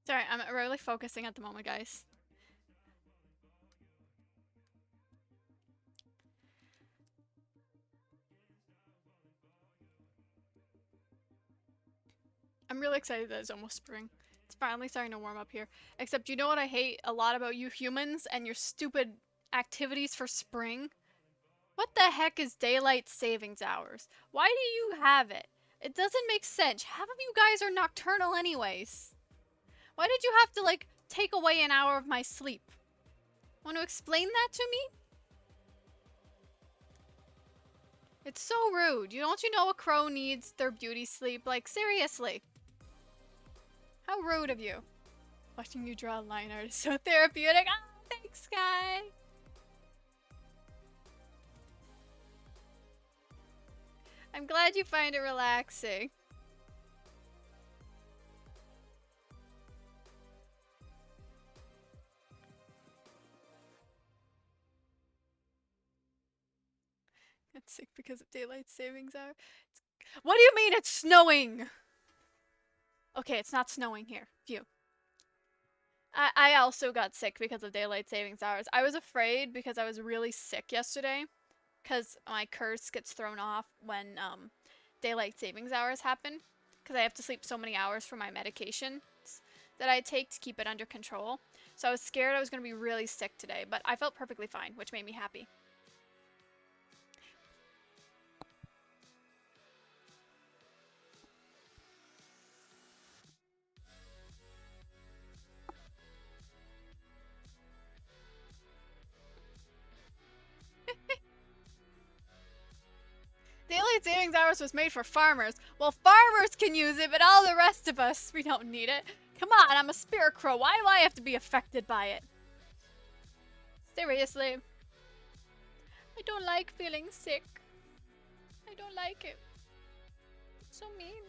Sorry, I'm really focusing at the moment, guys. I'm really excited that it's almost spring. It's finally starting to warm up here. Except, you know what I hate a lot about you humans and your stupid activities for spring? What the heck is daylight savings hours? Why do you have it? It doesn't make sense. Half of you guys are nocturnal anyways. Why did you have to, like, take away an hour of my sleep? Want to explain that to me? It's so rude. Don't you know a crow needs their beauty sleep? Like, seriously. How rude of you. Watching you draw line art is so therapeutic. Ah, thanks, Sky. I'm glad you find it relaxing. Got sick because of daylight savings hour. What do you mean it's snowing? Okay, it's not snowing here. Phew. I also got sick because of daylight savings hours. I was afraid because I was really sick yesterday. Because my curse gets thrown off when daylight savings hours happen. Because I have to sleep so many hours for my medications that I take to keep it under control. So I was scared I was going to be really sick today. But I felt perfectly fine, which made me happy. Daylight savings hours was made for farmers. Well, farmers can use it, but all the rest of us, we don't need it. Come on, I'm a spirit crow. Why do I have to be affected by it? Seriously. I don't like feeling sick. I don't like it. It's so mean.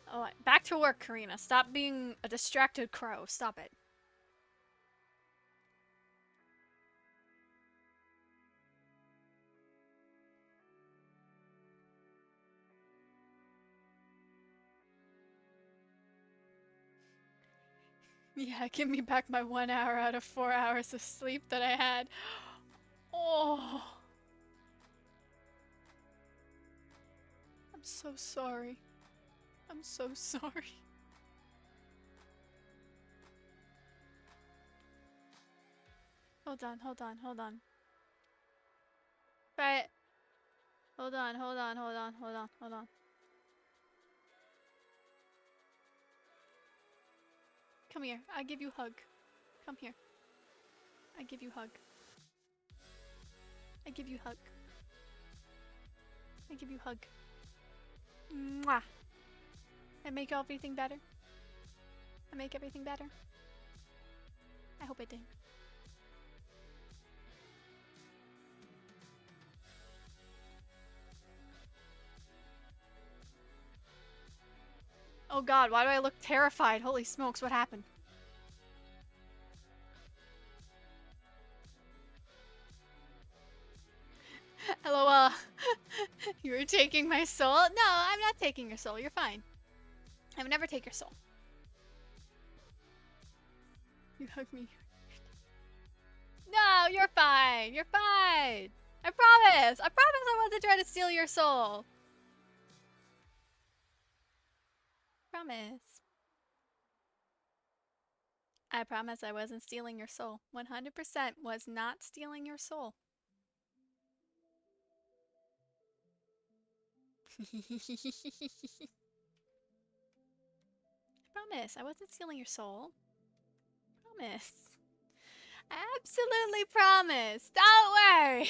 Oh, back to work, Karina. Stop being a distracted crow. Stop it. Yeah, give me back my 1 hour out of 4 hours of sleep that I had. Oh. I'm so sorry. I'm so sorry. Hold on, hold on, hold on. Right. Hold on, hold on, hold on, hold on, hold on. Come here. I give you a hug. Come here. I give you a hug. I give you a hug. I give you a hug. Mwah. I make everything better. I make everything better. I hope it did. Oh god, why do I look terrified? Holy smokes, what happened? LOL. You were taking my soul? No, I'm not taking your soul. You're fine. I would never take your soul. You hug me. No, you're fine. You're fine. I promise. I promise I wasn't trying to steal your soul. Promise. I promise I wasn't stealing your soul. 100% was not stealing your soul. Promise, I wasn't stealing your soul. Promise. I absolutely promise. Don't worry.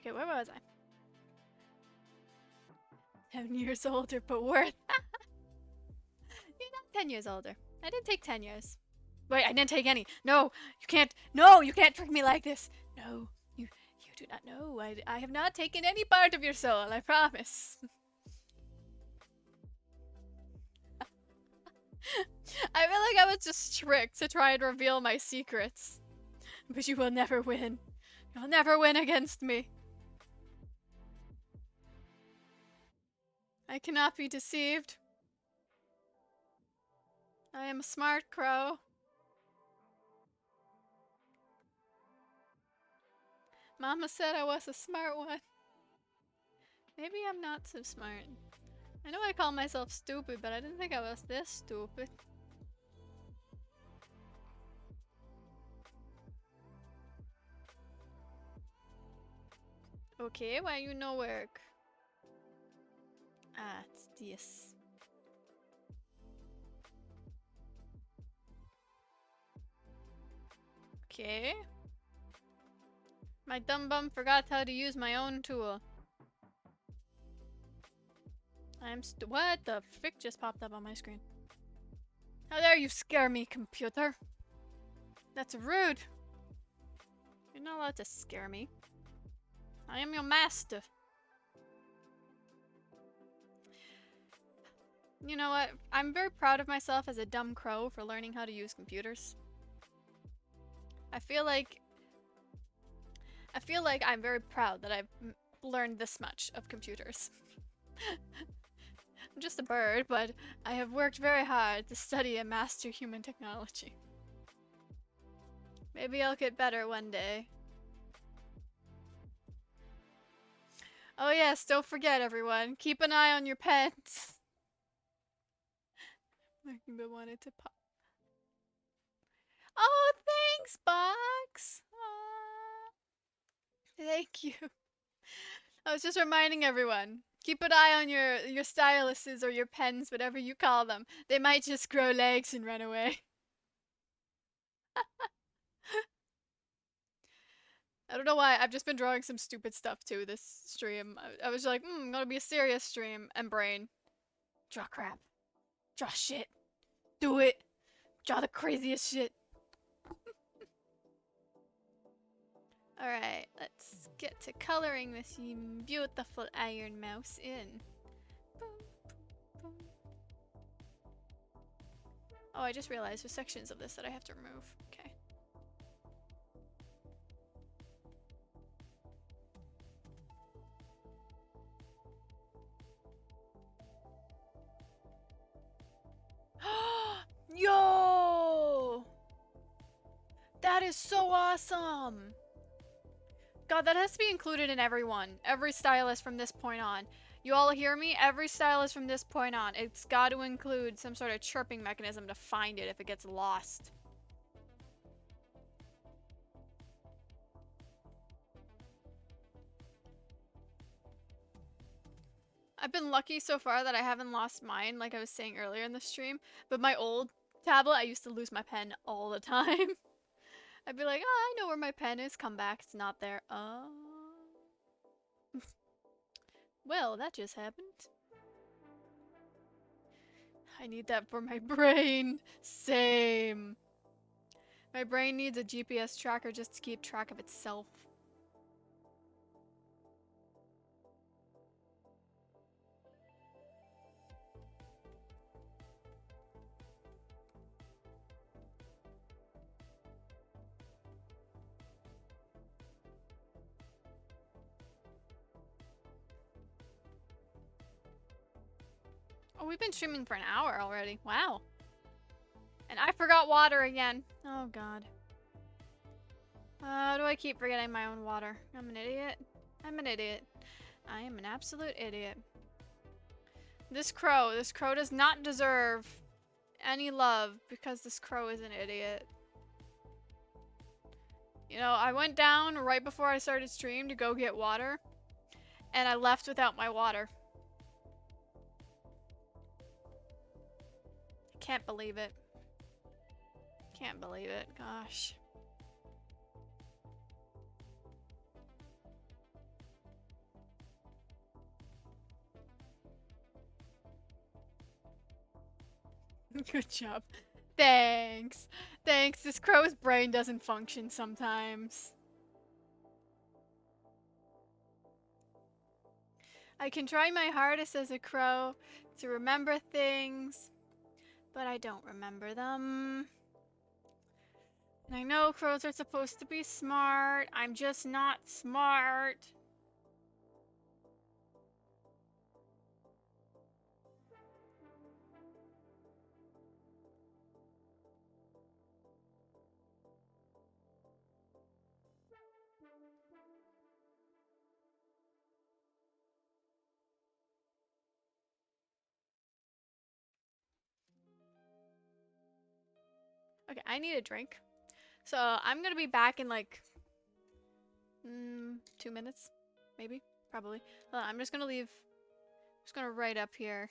Okay, where was I? 7 years older, but worth. You're not 10 years older. I didn't take 10 years. Wait, I didn't take any. No, you can't. No, you can't trick me like this. No, you do not know. I have not taken any part of your soul. I promise. I feel like I was just tricked to try and reveal my secrets. But you will never win. You'll never win against me. I cannot be deceived. I am a smart crow. Mama said I was a smart one. Maybe I'm not so smart. I know I call myself stupid, but I didn't think I was this stupid. Okay, why you no work? Ah, it's this. Okay. My dumb bum forgot how to use my own tool. What the frick just popped up on my screen? How dare you scare me, computer? That's rude. You're not allowed to scare me. I am your master. You know what? I'm very proud of myself as a dumb crow for learning how to use computers. I feel like I'm very proud that I've learned this much of computers. I'm just a bird, but I have worked very hard to study and master human technology. Maybe I'll get better one day. Oh yes, don't forget everyone. Keep an eye on your pets. I wanted to pop. Oh, thanks, Box. Aww. Thank you. I was just reminding everyone. Keep an eye on your styluses or your pens, whatever you call them. They might just grow legs and run away. I don't know why, I've just been drawing some stupid stuff too this stream. I was like, gonna be a serious stream. And brain. Draw crap. Draw shit. Do it. Draw the craziest shit. Alright, let's get to coloring this beautiful iron mouse in. Oh, I just realized there's sections of this that I have to remove. Okay. Yo! That is so awesome! God, that has to be included in everyone. Every stylus from this point on. You all hear me? Every stylus from this point on. It's got to include some sort of chirping mechanism to find it if it gets lost. I've been lucky so far that I haven't lost mine, like I was saying earlier in the stream. But my old tablet, I used to lose my pen all the time. I'd be like, oh, I know where my pen is. Come back, it's not there. Oh. Well, that just happened. I need that for my brain. Same. My brain needs a GPS tracker just to keep track of itself. Oh, we've been streaming for an hour already. Wow. And I forgot water again. Oh, God. How do I keep forgetting my own water? I'm an idiot. I'm an idiot. I am an absolute idiot. This crow does not deserve any love because this crow is an idiot. You know, I went down right before I started stream to go get water, and I left without my water. Can't believe it. Can't believe it. Gosh. Good job. Thanks. Thanks. This crow's brain doesn't function sometimes. I can try my hardest as a crow to remember things, but I don't remember them. And I know crows are supposed to be smart. I'm just not smart. Okay, I need a drink. So I'm gonna be back in like 2 minutes. maybe, probably. Hold on, I'm just gonna leave, just gonna write up here.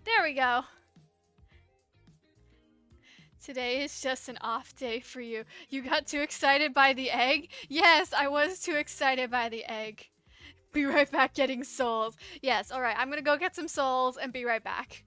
There we go. Today is just an off day for you. You got too excited by the egg? Yes, I was too excited by the egg. Be right back getting souls. Yes, alright, I'm gonna go get some souls and be right back.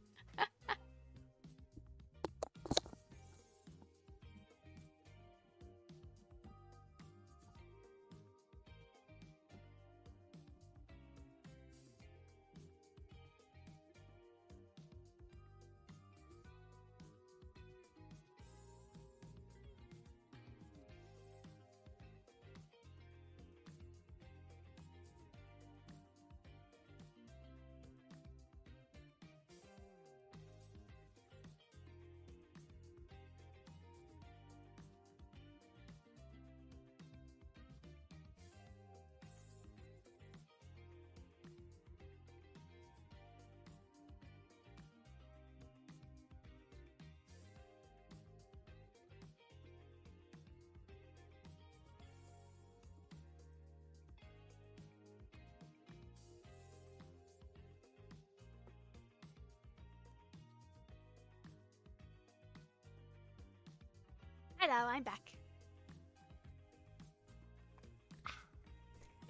Hello, I'm back.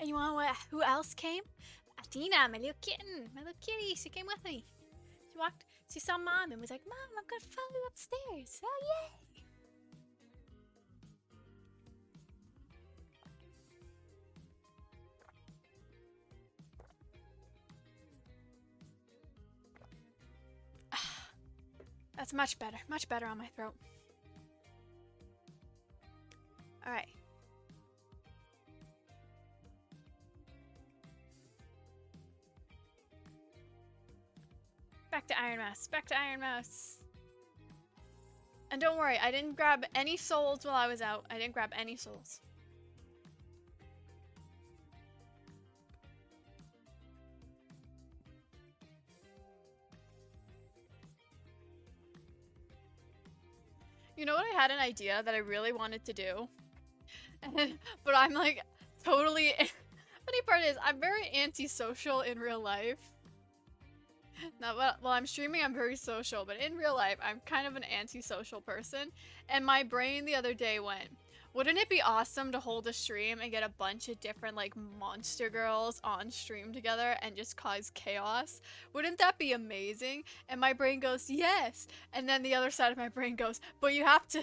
And you want what? Who else came? Athena, my little kitten, my little kitty. She came with me. She walked. She saw Mom and was like, "Mom, I'm gonna follow you upstairs." Oh yay! That's much better on my throat. All right. Back to IRONMOUSE. Back to IRONMOUSE. And don't worry, I didn't grab any souls while I was out. I didn't grab any souls. You know what? I had an idea that I really wanted to do. But I'm like totally. Funny part is, I'm very antisocial in real life. Now, while I'm streaming, I'm very social, but in real life, I'm kind of an antisocial person. And my brain the other day went, wouldn't it be awesome to hold a stream and get a bunch of different like monster girls on stream together and just cause chaos? Wouldn't that be amazing? And my brain goes, yes. And then the other side of my brain goes, but you have to,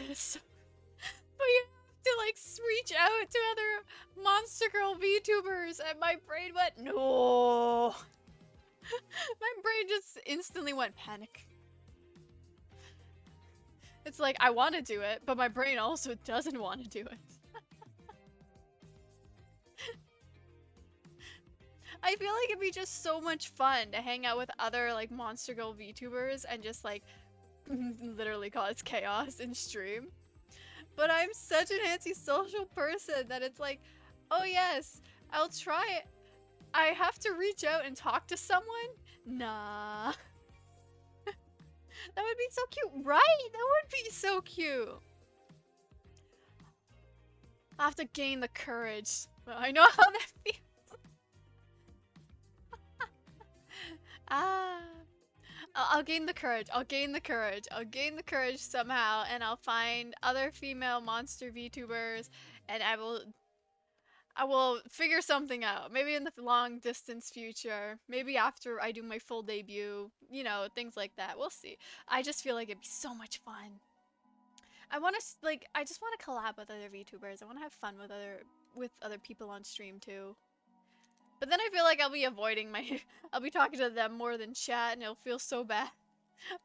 like reach out to other monster girl VTubers. And my brain went, no. My brain just instantly went panic. It's like, I want to do it, but my brain also doesn't want to do it. I feel like it'd be just so much fun to hang out with other like monster girl VTubers and just like literally cause chaos in stream. But I'm such an antisocial person that it's like, oh yes, I'll try it. I have to reach out and talk to someone? Nah. That would be so cute, right? That would be so cute. I'll have to gain the courage. Well, I know how that feels. I'll gain the courage. I'll gain the courage. I'll gain the courage somehow, and I'll find other female monster VTubers, and I will figure something out. Maybe in the long distance future. Maybe after I do my full debut. You know, things like that. We'll see. I just feel like it'd be so much fun. I want to, like, I just want to collab with other VTubers. I want to have fun with other people on stream too. But then I feel like I'll be avoiding I'll be talking to them more than chat and it'll feel so bad.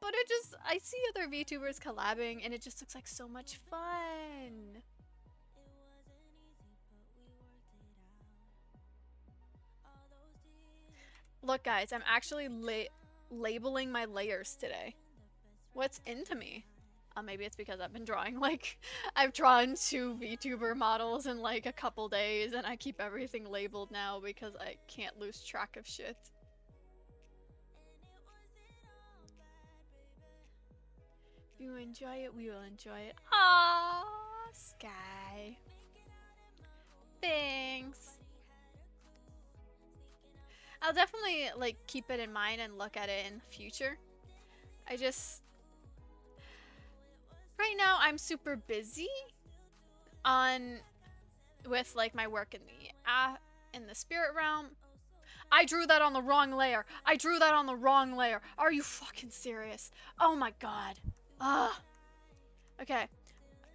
But I see other VTubers collabing and it just looks like so much fun. Look guys, I'm actually labeling my layers today. What's into me? Maybe it's because I've been drawing, like, I've drawn 2 VTuber models in like a couple days, and I keep everything labeled now because I can't lose track of shit. If you enjoy it, we will enjoy it. Aww, Sky. Thanks. I'll definitely like keep it in mind and look at it in the future. I just right now I'm super busy with like my work in the spirit realm. I drew that on the wrong layer. I drew that on the wrong layer. Are you fucking serious? Oh my god. Ugh. Okay.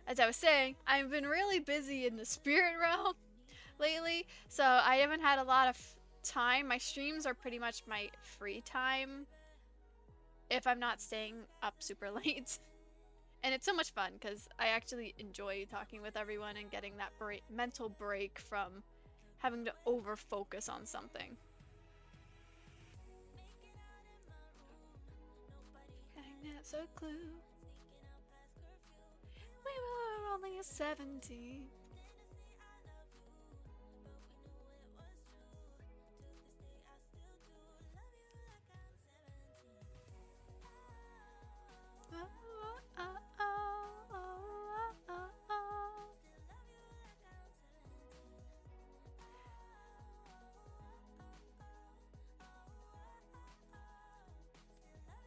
As I was saying, I've been really busy in the spirit realm lately, so I haven't had a lot of time. My streams are pretty much my free time if I'm not staying up super late. And it's so much fun because I actually enjoy talking with everyone and getting that mental break from having to over focus on something. That's a clue. We were only 17.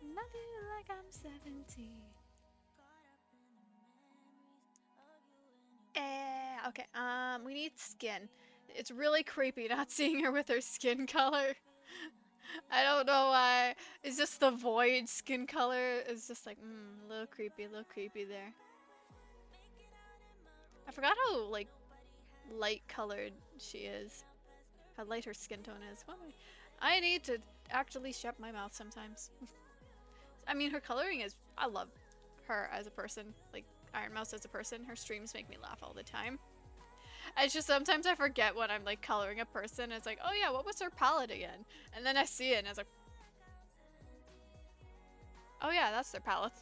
Love you like I'm 17. Okay, we need skin. It's really creepy not seeing her with her skin color. I don't know why. It's just the void skin color. It's just like, a little creepy there. I forgot how, like, light colored she is. How light her skin tone is. I need to actually shut my mouth sometimes. I mean, her coloring is... I love her as a person. Like, IRONMOUSE as a person. Her streams make me laugh all the time. It's just sometimes I forget when I'm, like, coloring a person. It's like, oh yeah, what was her palette again? And then I see it and it's like... oh yeah, that's their palette.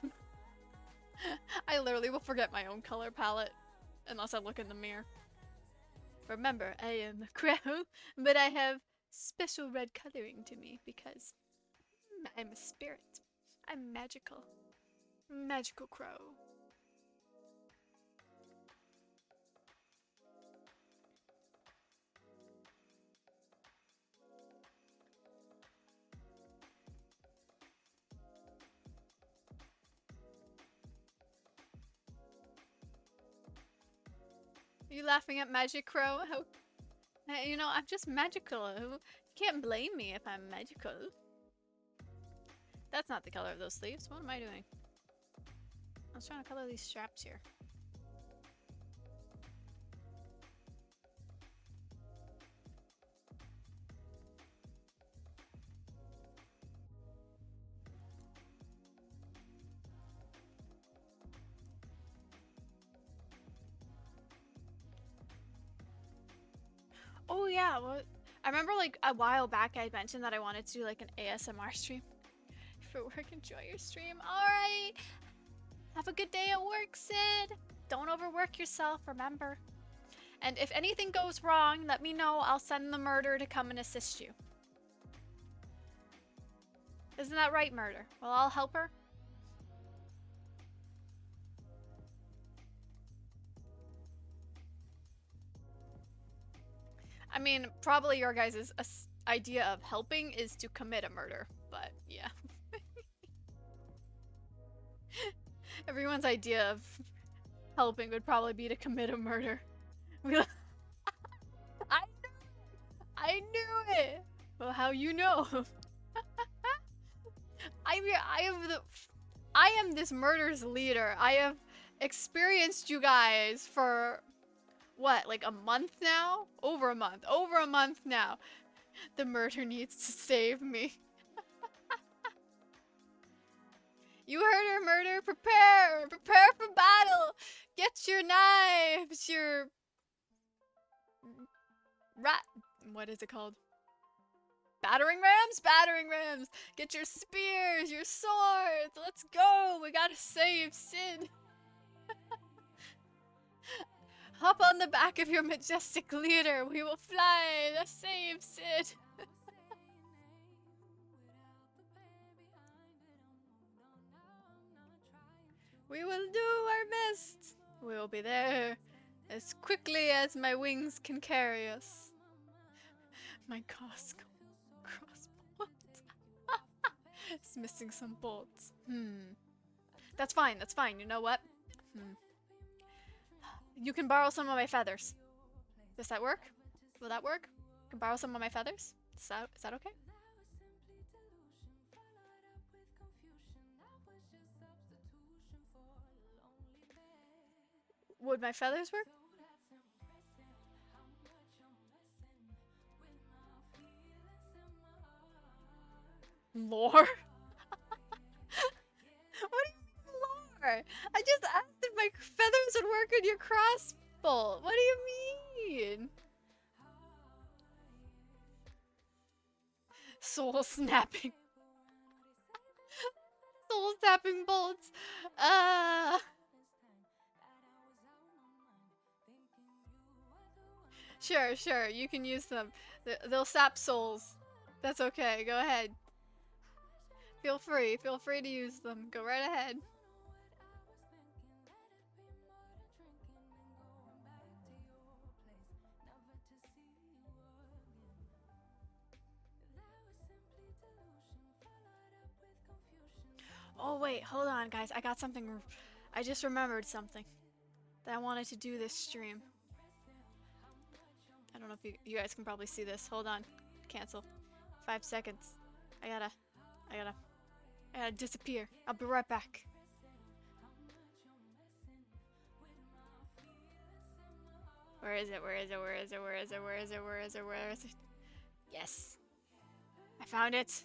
I literally will forget my own color palette. Unless I look in the mirror. Remember, I am a crow, but I have special red coloring to me because I'm a spirit. I'm magical. Magical crow. Are you laughing at Magic Crow? You know, I'm just magical. You can't blame me if I'm magical. That's not the color of those sleeves. What am I doing? I was trying to color these straps here. Oh yeah, well, I remember like a while back I mentioned that I wanted to do like an ASMR stream. For work, enjoy your stream. Alright! Have a good day at work, Sid! Don't overwork yourself, remember. And if anything goes wrong, let me know. I'll send the murder to come and assist you. Isn't that right, murder? Well, I'll help her. I mean, probably your guys' idea of helping is to commit a murder, but yeah. Everyone's idea of helping would probably be to commit a murder. I knew it! Well, how you know? I am this murder's leader. I have experienced you guys for what, like a month now? Over a month. Over a month now. The murder needs to save me. You heard her, murder. Prepare! Prepare for battle! Get your knives, your... What is it called? Battering rams? Battering rams! Get your spears, your swords! Let's go! We gotta save Sid. Hop on the back of your majestic leader. We will fly to save Sid. We will do our best. We will be there as quickly as my wings can carry us. My crossbow. It's missing some bolts. That's fine, that's fine. You know what? You can borrow some of my feathers. Does that work? Will that work? You can borrow some of my feathers? Is that okay? Would my feathers work? Lore? What do you mean lore? I just asked if my feathers would work on your crossbow. What do you mean? Soul snapping. Soul snapping bolts. Sure, you can use them. They'll sap souls. That's okay, go ahead. Feel free to use them. Go right ahead. Oh wait, hold on guys, I got something. I just remembered something that I wanted to do this stream. I don't know if you guys can probably see this. Hold on. Cancel. 5 seconds. I gotta disappear. I'll be right back. Where is it? Yes. I found it.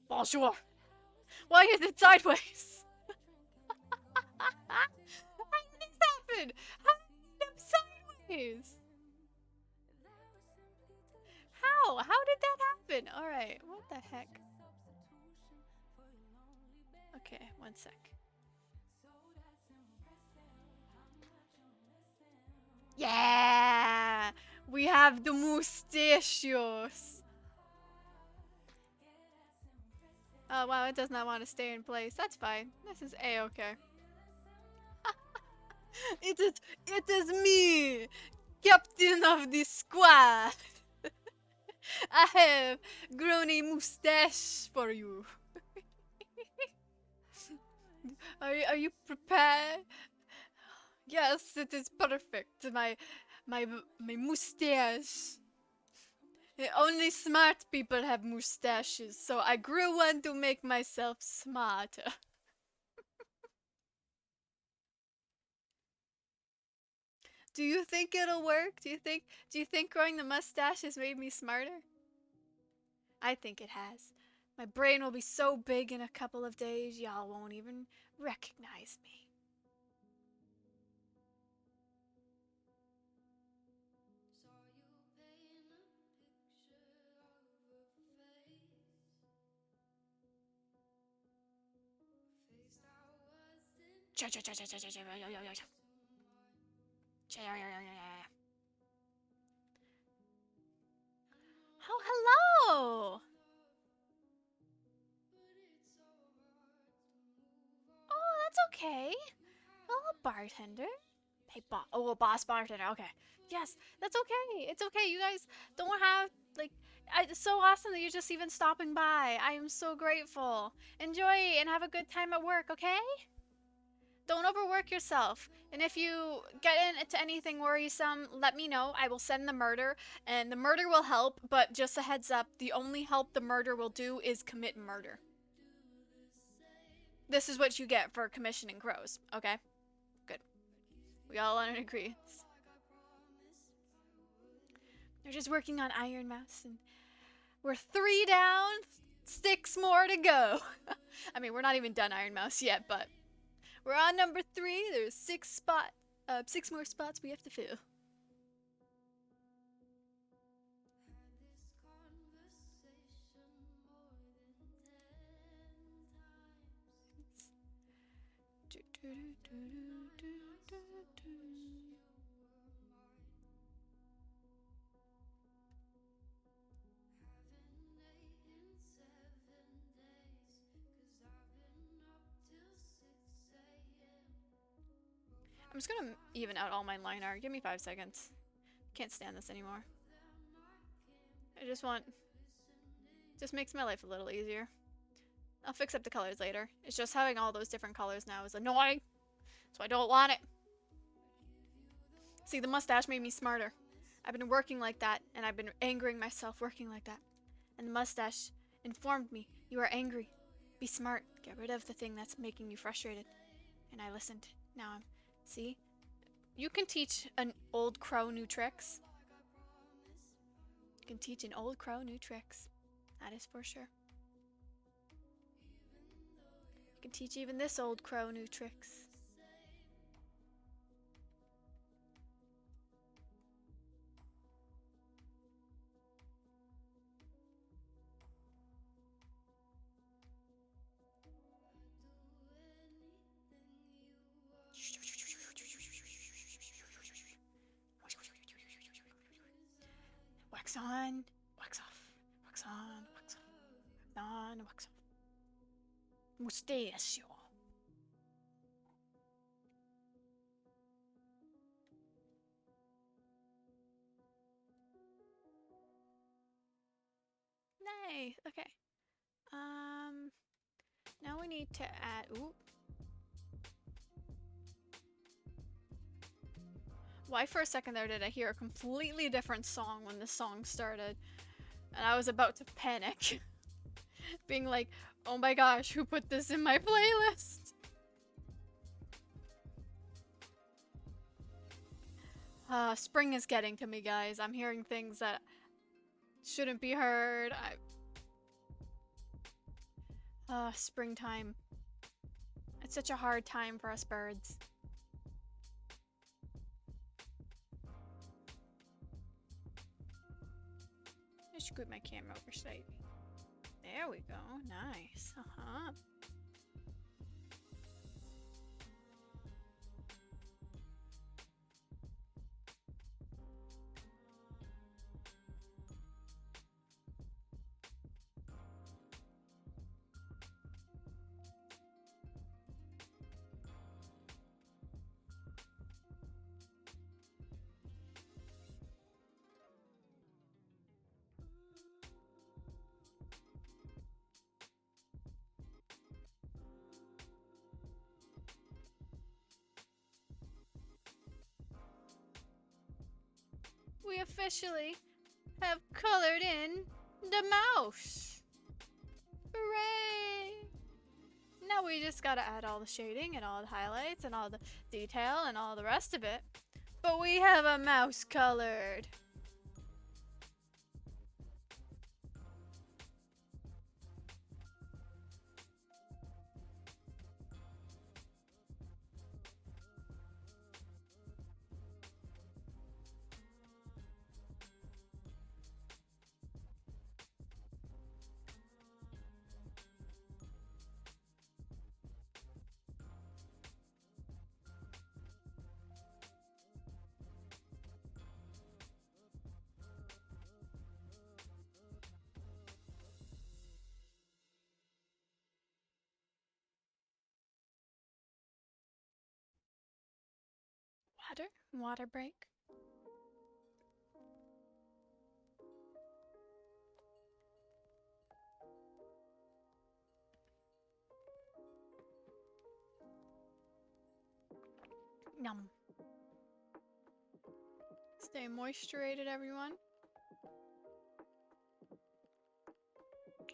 Bonjour. Why is it sideways? How did this happen? How did it sideways? How? How did that happen? Alright, what the heck? Okay, 1 sec. Yeah! We have the mustachios! Oh wow, it does not want to stay in place. That's fine. This is a-okay. It is me! Captain of the squad! I have grown a mustache for you. Are you prepared? Yes, it is perfect. My mustache. Only smart people have mustaches, so I grew one to make myself smarter. Do you think it'll work? Do you think growing the mustache has made me smarter? I think it has. My brain will be so big in a couple of days, y'all won't even recognize me. Oh, hello! Oh, that's okay. Hello, bartender. Hey, boss bartender. Okay. Yes, that's okay. It's okay. You guys don't have, like, it's so awesome that you're just even stopping by. I am so grateful. Enjoy and have a good time at work, okay? Don't overwork yourself. And if you get into anything worrisome, let me know. I will send the murder, and the murder will help, but just a heads up, the only help the murder will do is commit murder. This is what you get for commissioning crows, okay? Good. We all on an agreement. They're just working on IRONMOUSE, and we're 3 down. 6 more to go. I mean, we're not even done Iron Mouse yet, but we're on number 3. There's 6 more spots we have to fill. I'm just gonna even out all my line art. Give me 5 seconds. Can't stand this anymore. I just want... Just makes my life a little easier. I'll fix up the colors later. It's just having all those different colors now is annoying. So I don't want it. See, the mustache made me smarter. I've been working like that, and I've been angering myself working like that. And the mustache informed me, you are angry. Be smart. Get rid of the thing that's making you frustrated. And I listened. Now I'm... See? You can teach an old crow new tricks. You can teach an old crow new tricks. That is for sure. You can teach even this old crow new tricks. Wax on, wax off, wax on, wax off, wax on, wax off. Mustachio. Nice. Okay. Now we need to add. Ooh. Why for a second there did I hear a completely different song when the song started? And I was about to panic. Being like, oh my gosh, who put this in my playlist? Spring is getting to me, guys. I'm hearing things that shouldn't be heard. Springtime. It's such a hard time for us birds. I should scoot my camera over slightly. There we go. Nice. Uh-huh. We officially have colored in the mouse. Hooray! Now we just gotta add all the shading and all the highlights and all the detail and all the rest of it. But we have a mouse colored. Water break. Yum. Stay moisturated, everyone.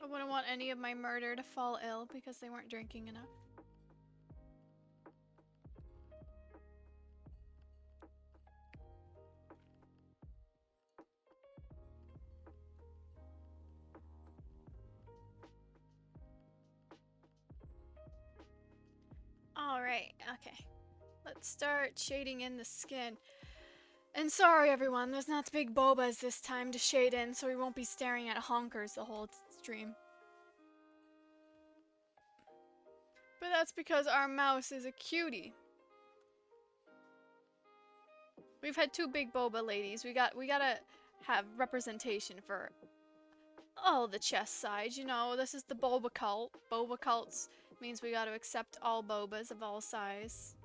I wouldn't want any of my murder to fall ill because they weren't drinking enough. start shading in the skin. And sorry everyone, there's not big bobas this time to shade in, so we won't be staring at honkers the whole stream. But that's because our mouse is a cutie. We've had 2 big boba ladies. We gotta have representation for all the chest size. You know, this is the boba cult. Boba cults means we gotta accept all bobas of all size.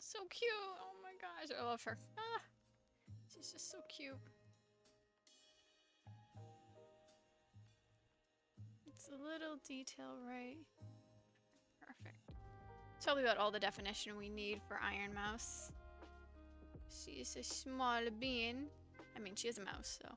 So cute! Oh my gosh, I love her. Ah, she's just so cute. It's a little detail, right? Perfect. Tell me about all the definition we need for Iron Mouse. She is a small being. I mean, she is a mouse, so.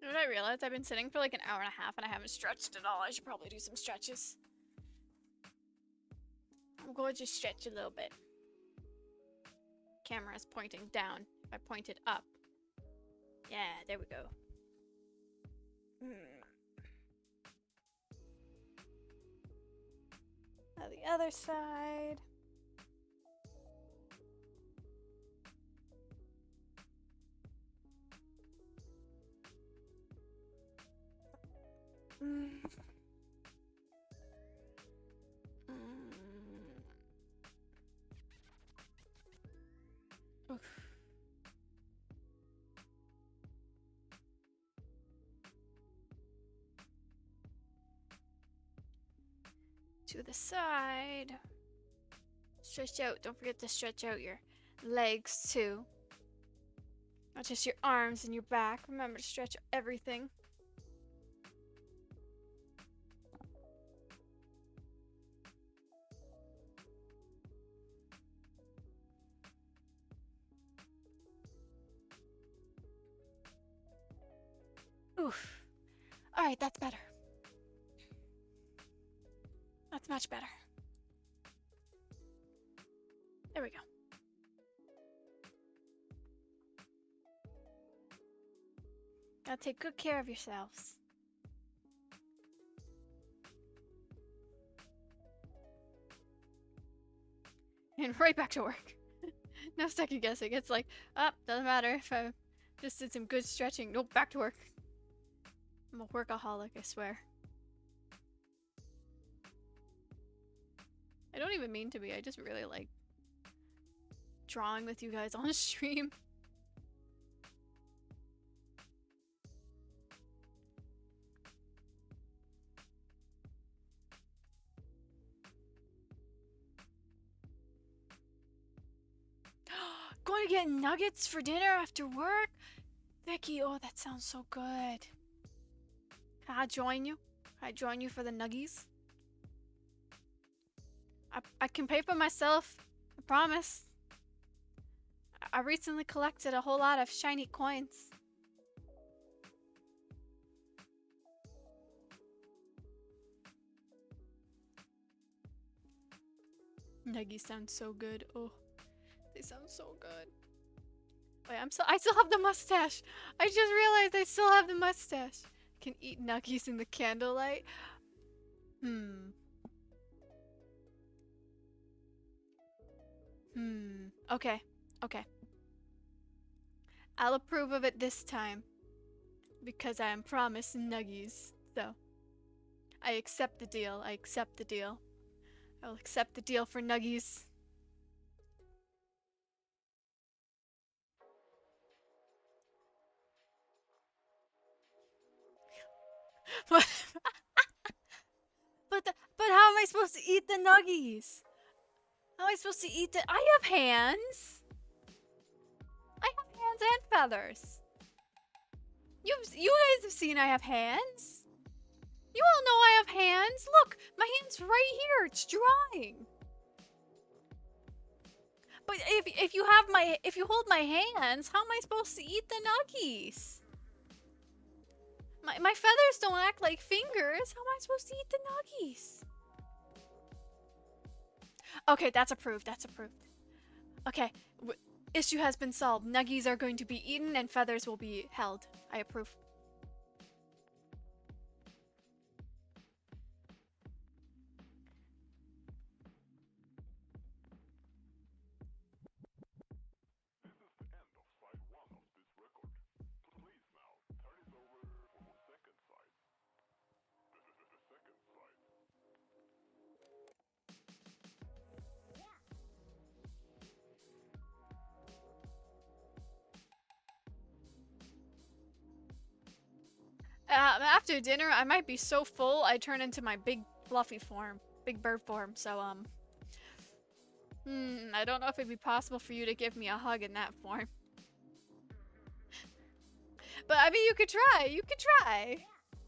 What I realized, I've been sitting for like an hour and a half and I haven't stretched at all. I should probably do some stretches. I'm going to stretch a little bit. Camera is pointing down. If I point it up. Yeah, there we go. Now the other side. Oof. To the side. Stretch out. Don't forget to stretch out your legs too. Not just your arms and your back. Remember to stretch everything. Oof. Alright, that's better. That's much better. There we go. Now take good care of yourselves. And right back to work. No second guessing. It's like, doesn't matter if I just did some good stretching. Nope, back to work. I'm a workaholic, I swear. I don't even mean to be. I just really like drawing with you guys on stream. Going to get nuggets for dinner after work? Vicky, oh, that sounds so good. Can I join you? Can I join you for the nuggies? I can pay for myself. I promise. I recently collected a whole lot of shiny coins. Nuggies sound so good. Oh, they sound so good. Wait, I still have the mustache. I just realized I still have the mustache. I can eat nuggies in the candlelight. Okay. Okay. I'll approve of it this time. Because I am promised nuggies. So, I accept the deal. I accept the deal. I'll accept the deal for nuggies. but how am I supposed to eat the nuggies? How am I supposed to eat the... I have hands. I have hands and feathers. You guys have seen I have hands. You all know I have hands. Look, my hand's right here. It's drying. But if you hold my hands, how am I supposed to eat the nuggies? My feathers don't act like fingers. How am I supposed to eat the nuggies? Okay, that's approved. That's approved. Okay, issue has been solved. Nuggies are going to be eaten and feathers will be held. I approve. After dinner, I might be so full I turn into my big fluffy form, big bird form. So I don't know if it'd be possible for you to give me a hug in that form. But I mean, you could try. You could try.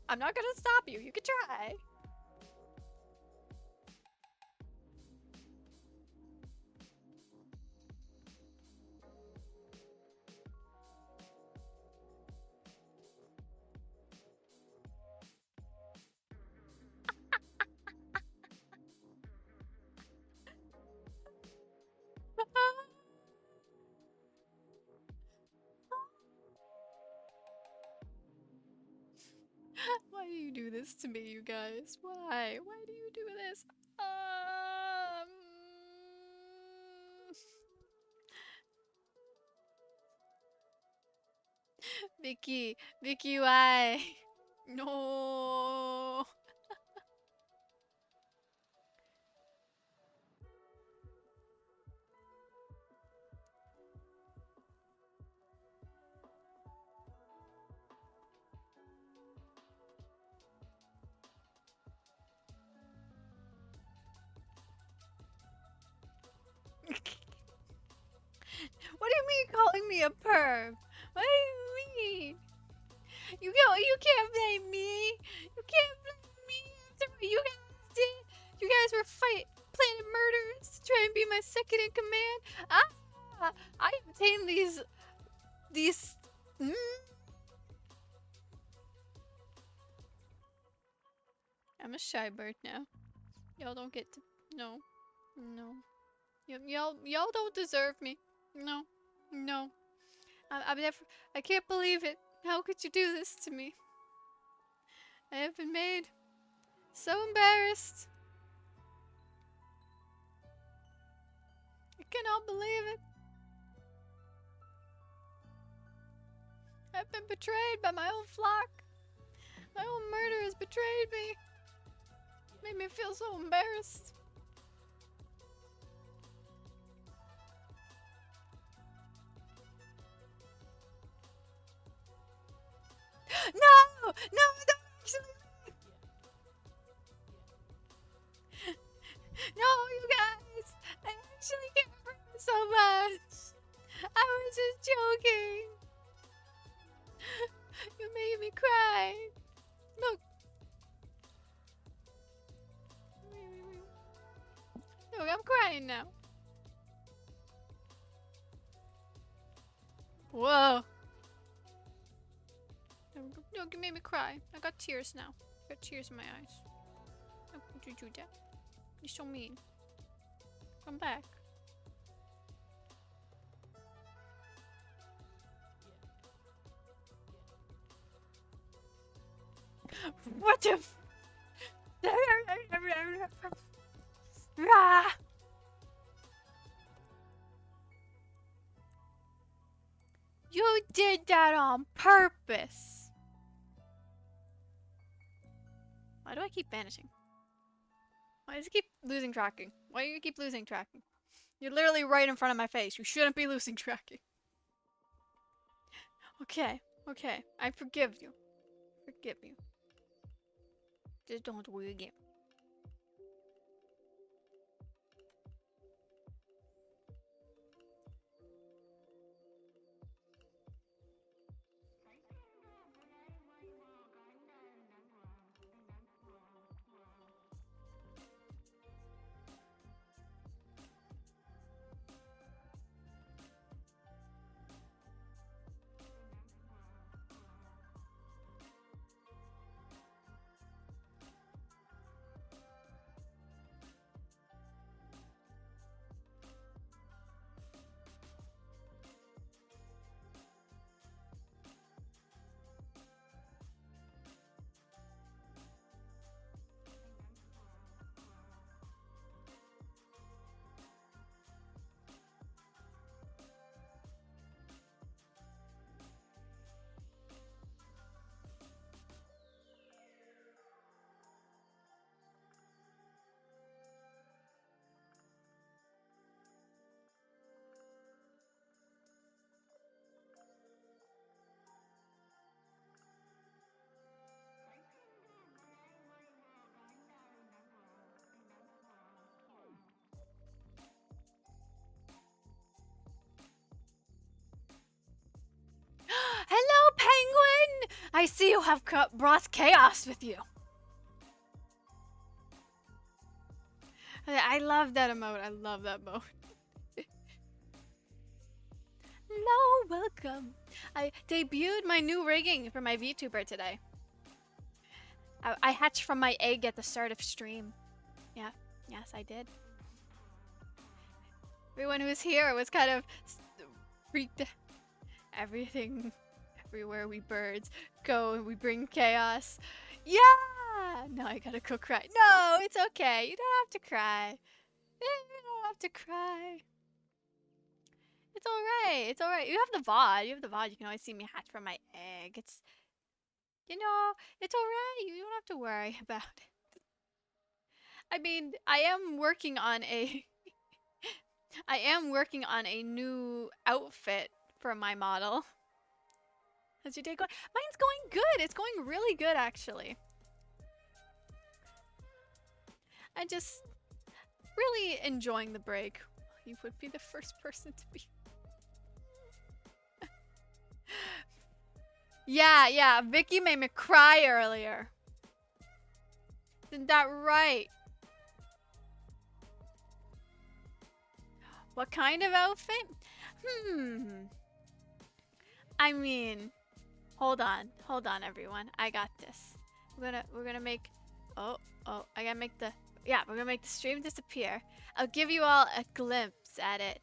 I'm not gonna stop you. You could try. Why do you do this to me, you guys? Why? Why do you do this? Vicky, why? No. What do you mean calling me a perv? What do you mean? You can't blame me. You can't blame me after what you guys did. You guys were planning murders, trying to be my second in command. I obtained these. I'm a shy bird now. Y'all don't get to. No. Y'all don't deserve me. No. I can't believe it. How could you do this to me? I have been made so embarrassed. I cannot believe it. I've been betrayed by my own flock. My own murderers betrayed me. Made me feel so embarrassed. No, don't actually. No, you guys. I actually can't remember so much. I was just joking. You made me cry. Look. Look, I'm crying now. Whoa. No, you made me cry. I got tears now. I got tears in my eyes. How could you do that? You're so mean. Come back. What the f- Ah! You You did that on purpose. Why do I keep vanishing? Why does it keep losing tracking? Why do you keep losing tracking? You're literally right in front of my face. You shouldn't be losing tracking. Okay, okay. I forgive you. Forgive you. Just don't do it again. Hello, penguin! I see you have brought chaos with you. I love that emote. I love that emote. Hello, welcome. I debuted my new rigging for my VTuber today. I hatched from my egg at the start of stream. Yeah, yes, I did. Everyone who was here was kind of freaked. Everything, everywhere we birds go, we bring chaos. Yeah! No, I gotta go cry. No, it's okay. You don't have to cry. You don't have to cry. It's alright. It's alright. You have the VOD. You have the VOD. You can always see me hatch from my egg. It's, you know, it's alright. You don't have to worry about it. I mean, I am working on a I am working on a new outfit for my model. How's your day going? Mine's going good. It's going really good, actually. I'm just really enjoying the break. You would be the first person to be. Yeah. Vicky made me cry earlier. Isn't that right? What kind of outfit? I mean, hold on, everyone. I got this. We're gonna make. Oh, I gotta make the. Yeah, we're gonna make the stream disappear. I'll give you all a glimpse at it.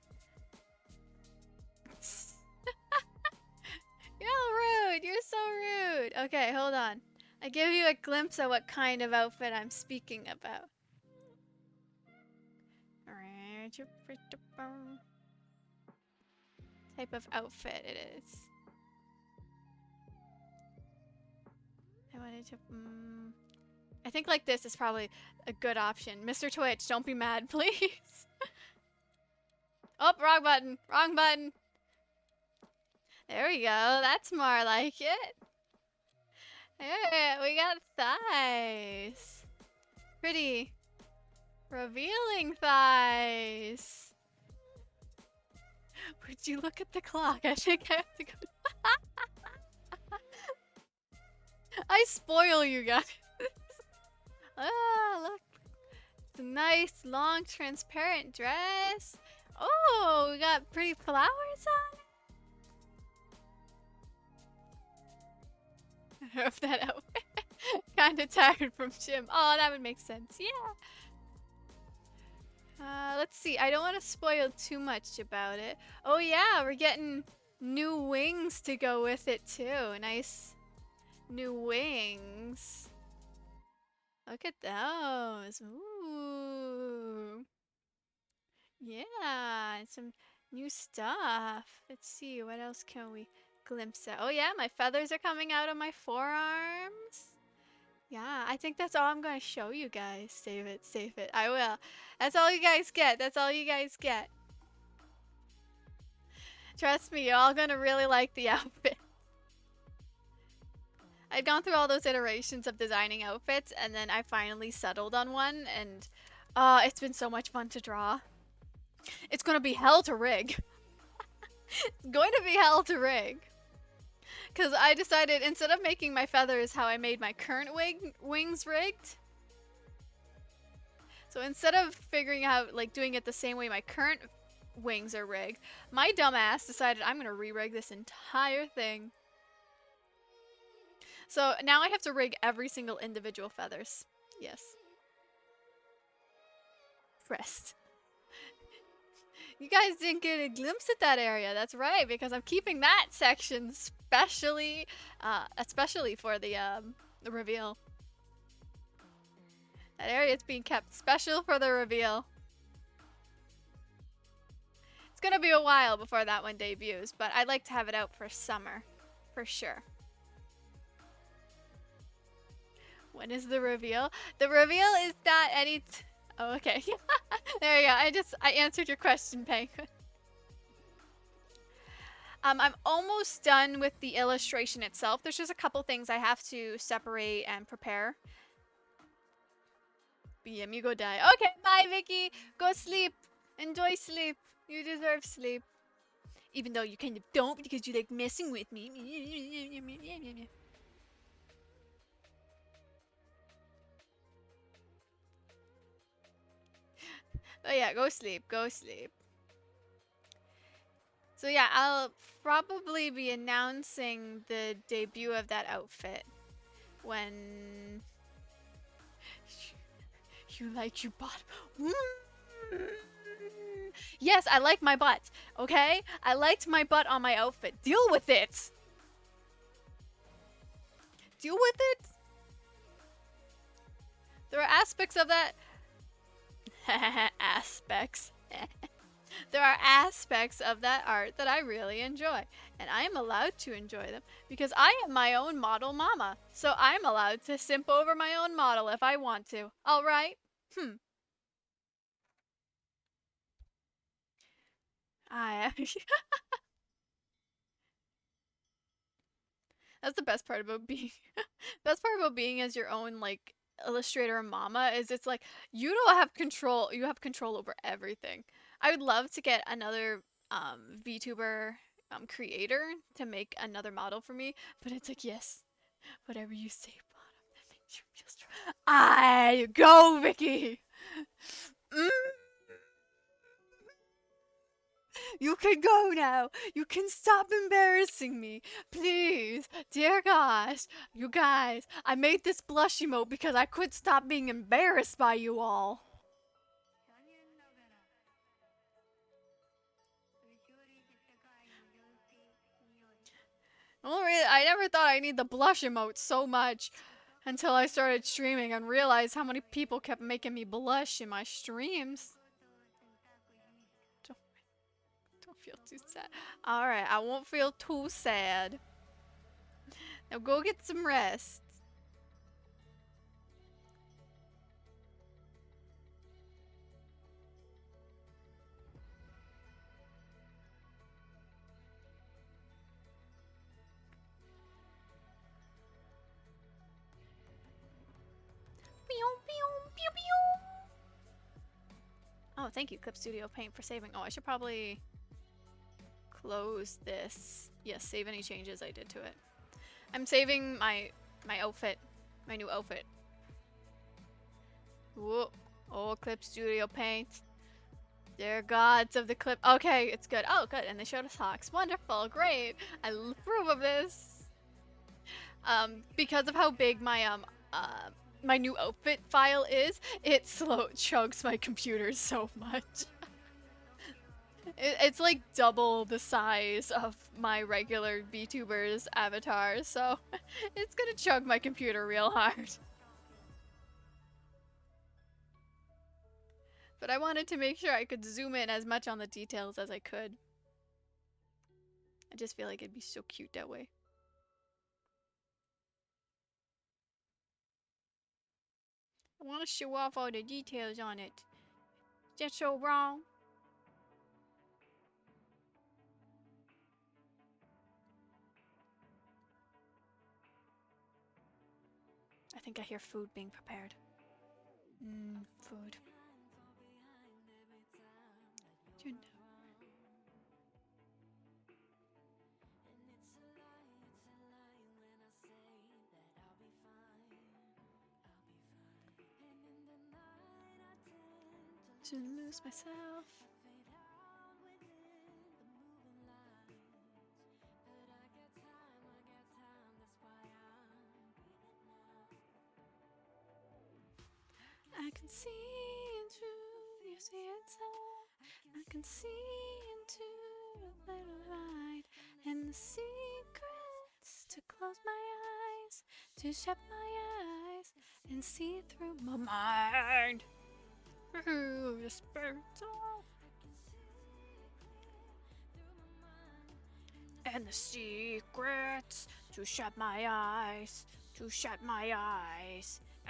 You're rude. You're so rude. Okay, hold on. I give you a glimpse of what kind of outfit I'm speaking about. Type of outfit it is. I wanted to. I think like this is probably a good option. Mr. Twitch, don't be mad, please. Oh, wrong button. Wrong button. There we go. That's more like it. Hey, we got thighs. Pretty revealing thighs. Would you look at the clock? I think I have to go. I spoil you guys. Oh, look. It's a nice, long, transparent dress. Oh, we got pretty flowers on it. I hope that outfit. Kinda tired from gym. Oh, that would make sense. Yeah. Let's see. I don't want to spoil too much about it. Oh yeah, we're getting new wings to go with it too. Nice new wings. Look at those. Ooh. Yeah, and some new stuff. Let's see, what else can we glimpse it. Oh yeah, my feathers are coming out of my forearms. Yeah, I think that's all I'm going to show you guys. Save it, save it. I will. That's all you guys get. That's all you guys get. Trust me, you're all going to really like the outfit. I'd gone through all those iterations of designing outfits, and then I finally settled on one, and it's been so much fun to draw. It's going to be hell to rig. It's going to be hell to rig. Because I decided, instead of making my feathers how I made my current wings rigged, so instead of figuring out, like, doing it the same way my current wings are rigged, my dumbass decided I'm going to re-rig this entire thing. So now I have to rig every single individual feathers. Yes. Rest. You guys didn't get a glimpse at that area. That's right, because I'm keeping that section especially for the reveal. That area is being kept special for the reveal. It's gonna be a while before that one debuts, but I'd like to have it out for summer, for sure. When is the reveal? The reveal is not any. Oh, okay. There you go. I answered your question, Penguin. I'm almost done with the illustration itself. There's just a couple things I have to separate and prepare. BM, you go die. Okay, bye, Vicky. Go sleep. Enjoy sleep. You deserve sleep. Even though you kind of don't because you like messing with me. But yeah, go sleep. Go sleep. So yeah, I'll probably be announcing the debut of that outfit when you like your butt. Yes, I like my butt. Okay, I liked my butt on my outfit. Deal with it. Deal with it. There are aspects of that. Aspects. There are aspects of that art that I really enjoy, and I am allowed to enjoy them because I am my own model mama, so I'm allowed to simp over my own model if I want to. All right? That's the best part about being best part about being as your own like illustrator mama is it's like you don't have control, you have control over everything. I would love to get another VTuber creator to make another model for me, but it's like yes, whatever you say, bottom, that makes you feel strong. I go, Vicky. You can go now. You can stop embarrassing me. Please. Dear gosh. You guys, I made this blush emote because I couldn't stop being embarrassed by you all. Well, really, I never thought I need the blush emote so much until I started streaming and realized how many people kept making me blush in my streams. Don't feel too sad. Alright, I won't feel too sad. Now go get some rest. Oh, thank you, Clip Studio Paint, for saving. Oh, I should probably close this. Yes, save any changes I did to it. I'm saving my outfit, my new outfit. Whoa. Oh, Clip Studio Paint. They're gods of the clip. Okay, it's good. Oh, good. And they showed us hawks. Wonderful. Great. I approve of this. Because of how big my my new outfit file is, it chugs my computer so much. It's like double the size of my regular VTubers avatar, so it's gonna chug my computer real hard. But I wanted to make sure I could zoom in as much on the details as I could. I just feel like it'd be so cute that way. I want to show off all the details on it. Is that so wrong? I think I hear food being prepared. Food. You know. To lose myself. I can see into you, see it all. I can see into the little light and the secrets to close my eyes, to shut my eyes and see through my mind. The spirits all. And the secrets to shut my eyes,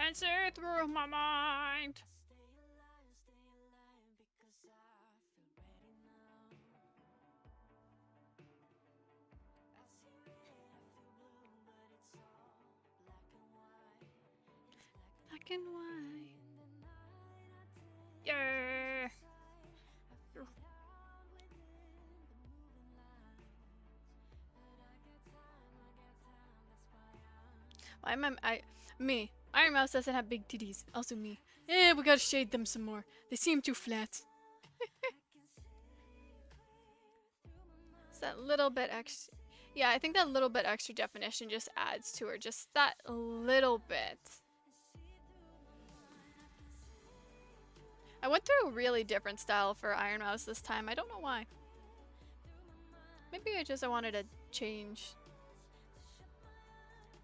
and see through my mind. Black and white. Yeah. IRONMOUSE doesn't have big titties. Also me. We gotta shade them some more. They seem too flat. It's that little bit extra. Yeah, I think that little bit extra definition just adds to her. Just that little bit. I went through a really different style for IRONMOUSE this time. I don't know why. Maybe I wanted to change.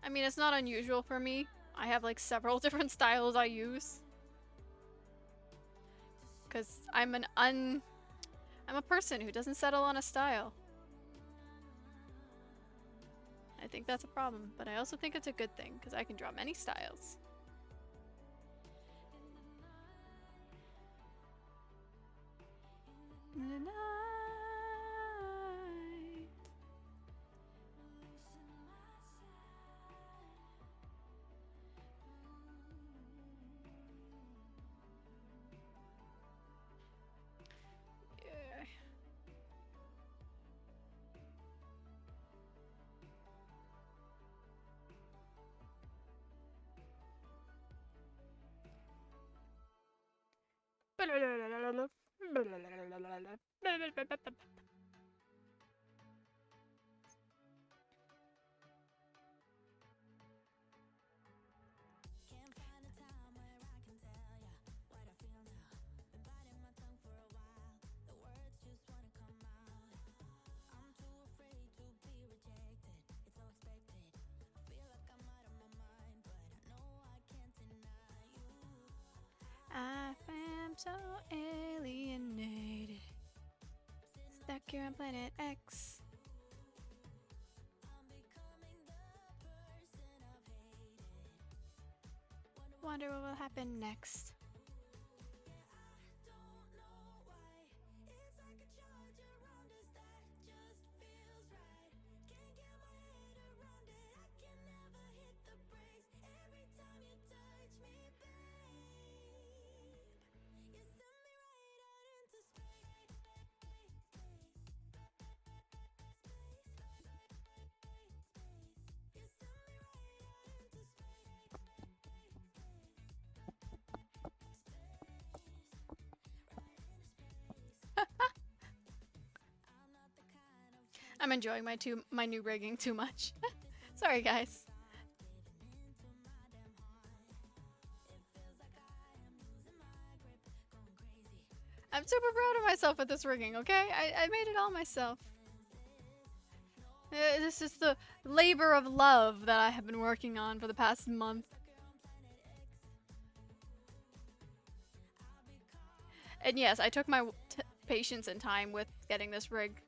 I mean, it's not unusual for me. I have like several different styles I use. Cause I'm a person who doesn't settle on a style. I think that's a problem, but I also think it's a good thing because I can draw many styles. I am so alienated. Stuck here on planet X. Wonder what will happen next. I'm enjoying my new rigging too much. Sorry, guys. I'm super proud of myself with this rigging, okay? I made it all myself. This is the labor of love that I have been working on for the past month. And yes, I took my patience and time with getting this rig.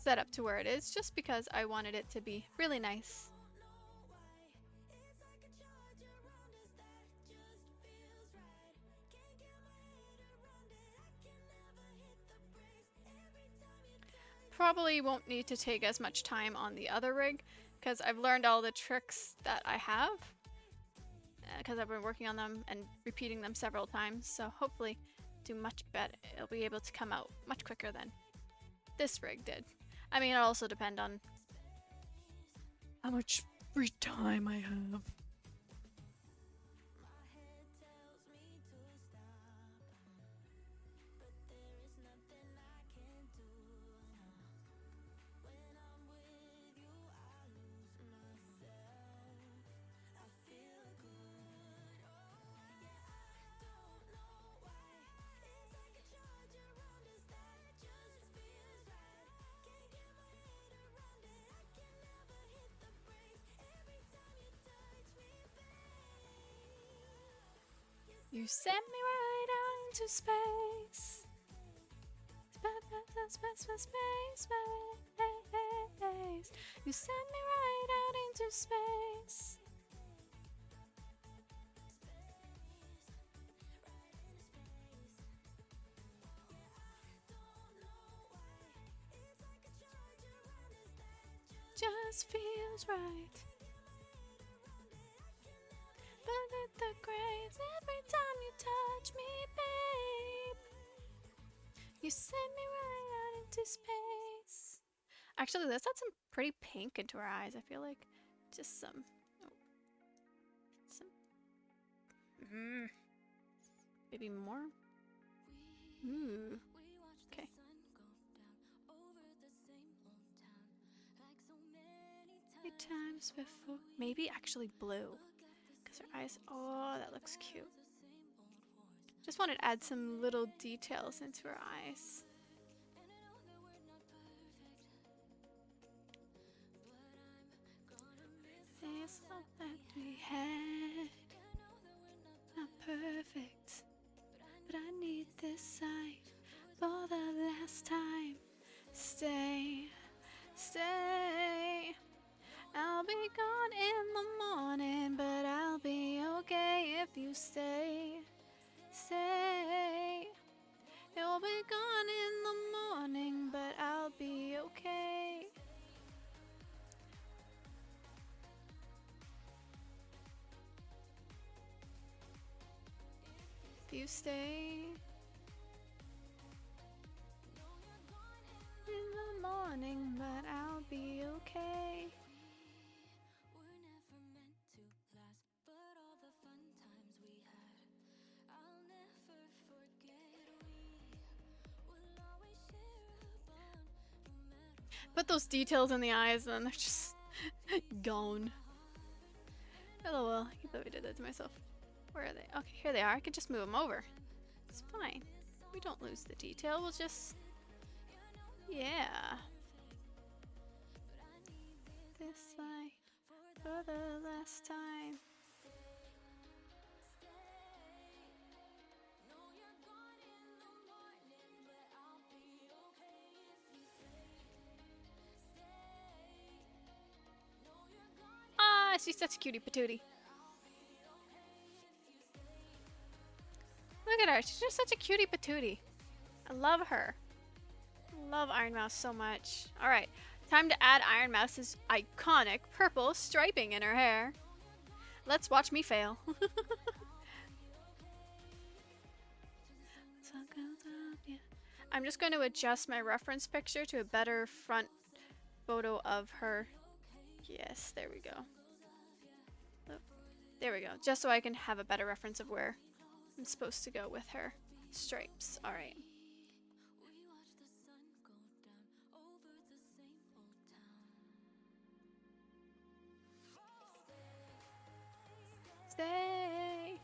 set up to where it is just because I wanted it to be really nice. Probably won't need to take as much time on the other rig because I've learned all the tricks that I have because I've been working on them and repeating them several times, so hopefully do much better. It'll be able to come out much quicker than this rig did. I mean, it'll also depend on how much free time I have. You sent me right out into space. Space. You sent me right out into space. Just feels right. But at the grace every time you touch me, babe. You send me right out into space. Actually, let's add some pretty pink into our eyes. I feel like just some. Maybe more. Ooh. Okay. Times before. Maybe actually blue. Because her eyes. Oh, that looks cute. Just wanted to add some little details into her eyes. It's all that we had. Not perfect. But I need this sight for the last time. Stay. Stay. I'll be gone in the morning, but I'll be okay if you stay. Stay. You'll be gone in the morning, but I'll be okay. If you stay. In the morning, but I'll be okay. Put those details in the eyes and they're just gone. Oh well, I thought I did that to myself. Where are they? Okay, here they are. I could just move them over. It's fine. We don't lose the detail. We'll just... Yeah. This light for the last time. Ah, she's such a cutie patootie. Look at her. She's just such a cutie patootie. I love her. I love IRONMOUSE so much. Alright, time to add IRONMOUSE's iconic purple striping in her hair. Let's watch me fail. I'm just going to adjust my reference picture to a better front photo of her. Yes, there we go. Oh, there we go. Just so I can have a better reference of where I'm supposed to go with her stripes. Alright. Stay.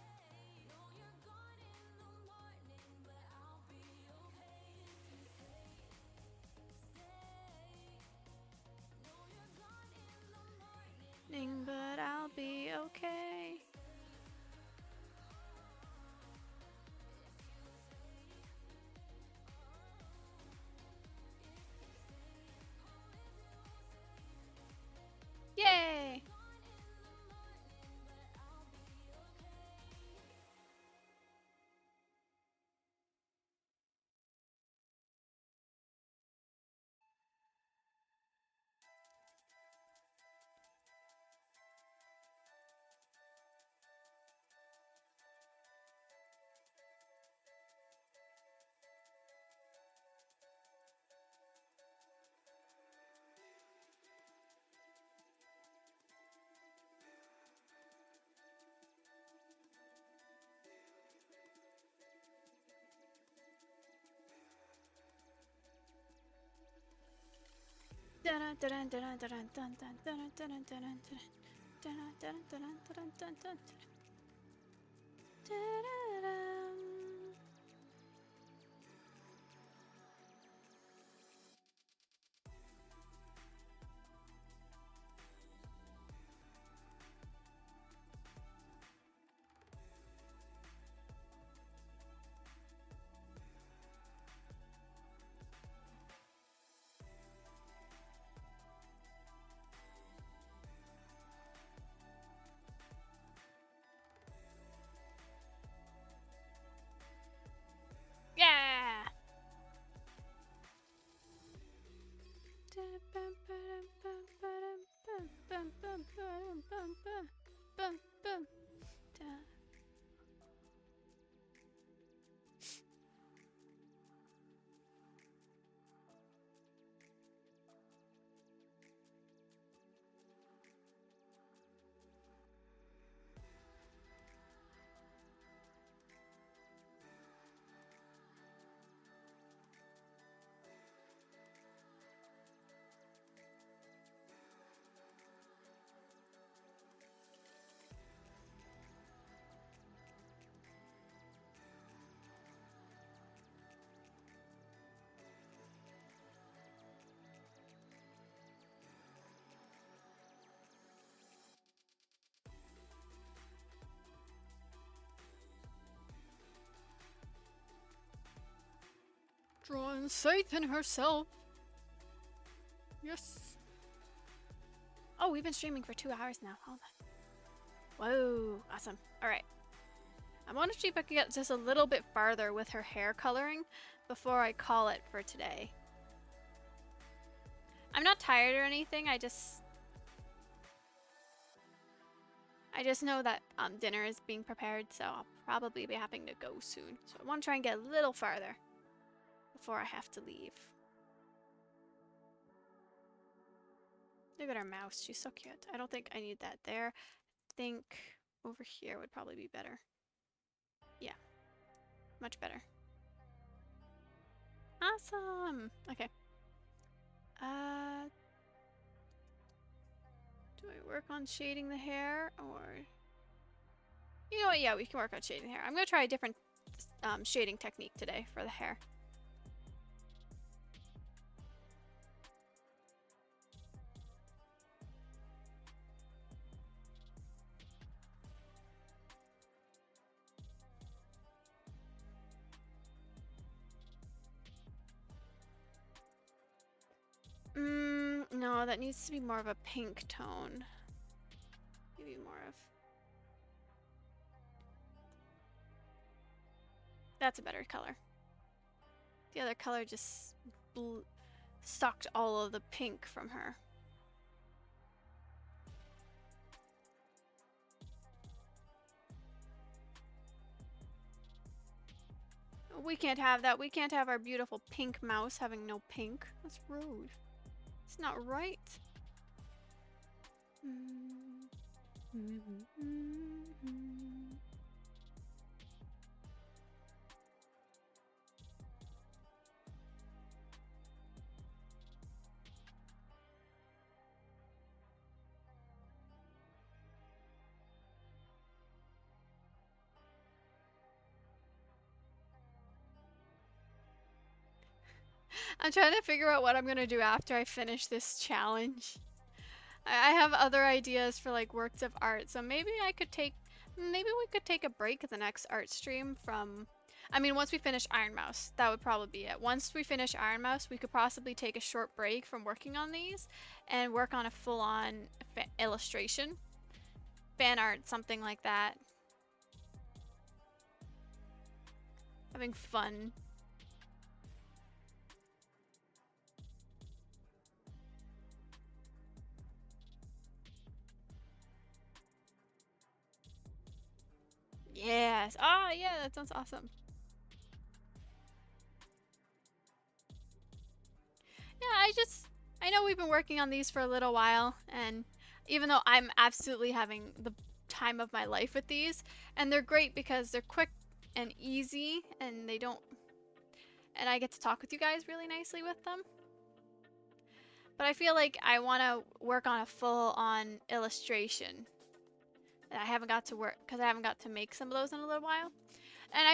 But I'll be okay. Yeah! Drawing Satan herself. Yes. Oh, we've been streaming for 2 hours now. Hold on. Whoa, awesome. All right. I want to see if I can get just a little bit farther with her hair coloring before I call it for today. I'm not tired or anything. I just know that dinner is being prepared, so I'll probably be having to go soon. So I want to try and get a little farther before I have to leave. Look at our mouse. She's so cute. I don't think I need that there. I think over here would probably be better. Yeah. Much better. Awesome. Okay. Do I work on shading the hair or... You know what? Yeah, we can work on shading the hair. I'm going to try a different shading technique today for the hair. No, that needs to be more of a pink tone. Maybe more of... That's a better color. The other color just sucked all of the pink from her. We can't have that. We can't have our beautiful pink mouse having no pink. That's rude. It's not right. I'm trying to figure out what I'm gonna do after I finish this challenge. I have other ideas for like works of art, so maybe we could take a break at the next art stream from, I mean, once we finish IRONMOUSE, that would probably be it. Once we finish IRONMOUSE, we could possibly take a short break from working on these and work on a full-on illustration, fan art, something like that. Having fun. Yes. Oh, yeah, that sounds awesome. Yeah, I know we've been working on these for a little while, and even though I'm absolutely having the time of my life with these, and they're great because they're quick and easy, and and I get to talk with you guys really nicely with them. But I feel like I want to work on a full-on illustration. And I haven't got to work because I haven't got to make some of those in a little while. And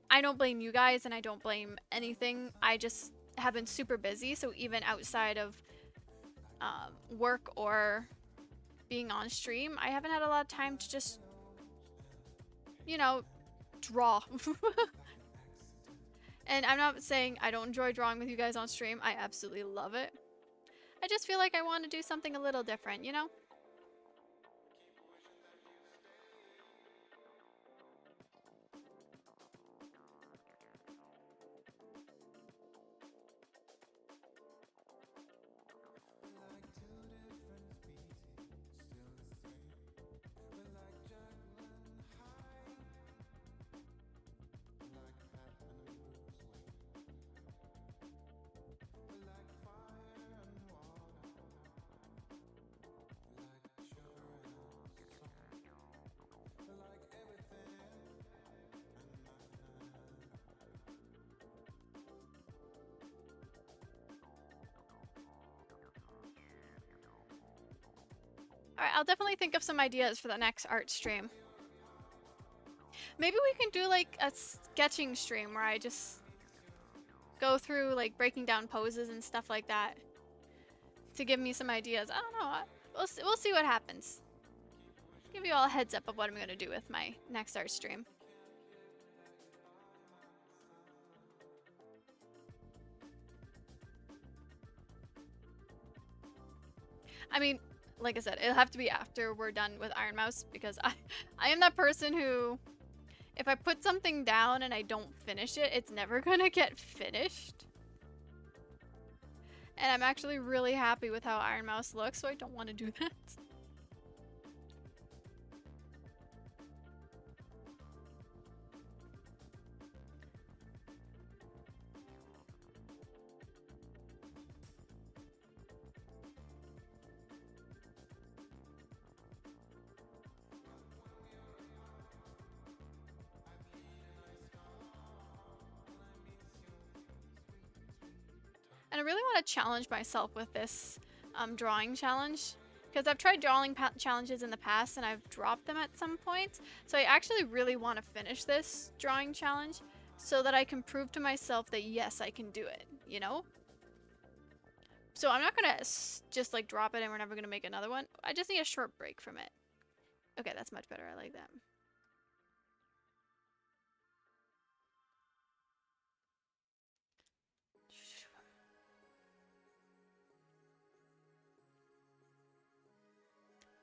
I don't blame you guys, and I don't blame anything. I just have been super busy, so even outside of work or being on stream, I haven't had a lot of time to just, you know, draw. And I'm not saying I don't enjoy drawing with you guys on stream. I absolutely love it. I just feel like I want to do something a little different, you know? Alright, I'll definitely think of some ideas for the next art stream. Maybe we can do like a sketching stream where I just go through like breaking down poses and stuff like that to give me some ideas. I don't know. We'll see what happens. Give you all a heads up of what I'm going to do with my next art stream. I mean, like I said, it'll have to be after we're done with IRONMOUSE because I am that person who, if I put something down and I don't finish it, it's never gonna get finished. And I'm actually really happy with how IRONMOUSE looks, so I don't want to do that. And I really want to challenge myself with this drawing challenge, because I've tried drawing challenges in the past and I've dropped them at some point. So I actually really want to finish this drawing challenge so that I can prove to myself that yes, I can do it, you know? So I'm not going to just like drop it and we're never going to make another one. I just need a short break from it. Okay, that's much better. I like that.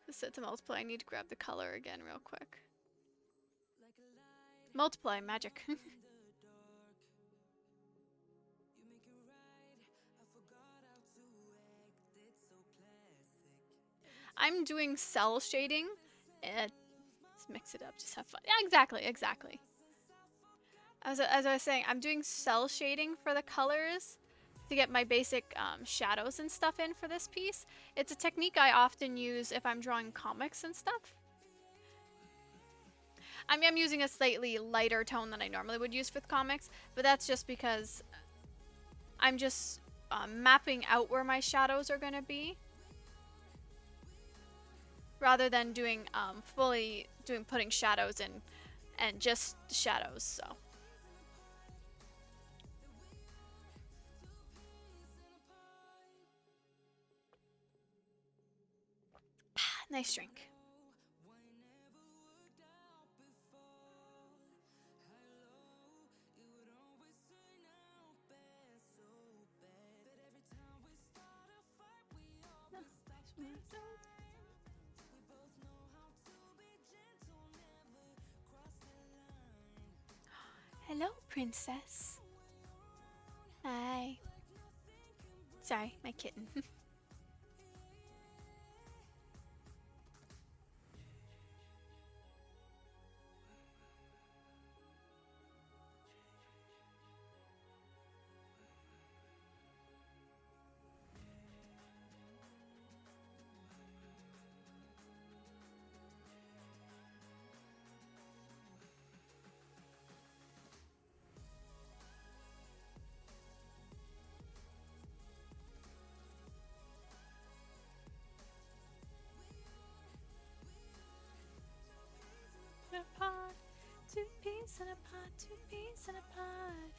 Set to multiply. I need to grab the color again real quick. Multiply magic. I'm doing cell shading. Let's mix it up. Just have fun. Yeah, exactly. As I was saying, I'm doing cell shading for the colors to get my basic shadows and stuff in for this piece. It's a technique I often use if I'm drawing comics and stuff. I mean, I'm using a slightly lighter tone than I normally would use with comics, but that's just because I'm just mapping out where my shadows are going to be, rather than doing putting shadows in and just shadows. So. Nice drink. Hello, princess. Hi. Sorry, my kitten. peas in a pod, 2 peas in a pod.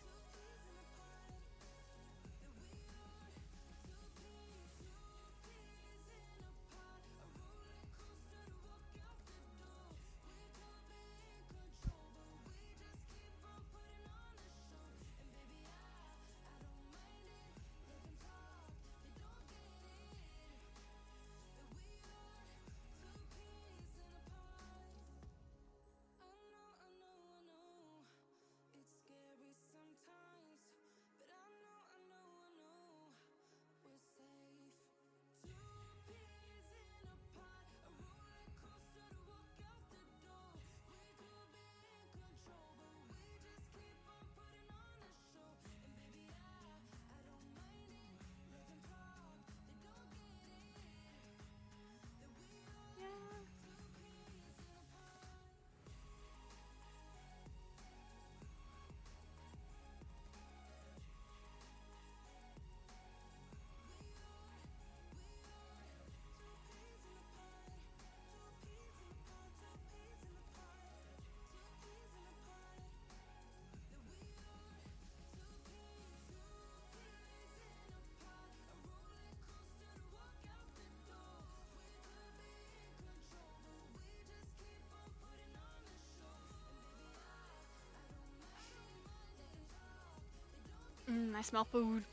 I smell food.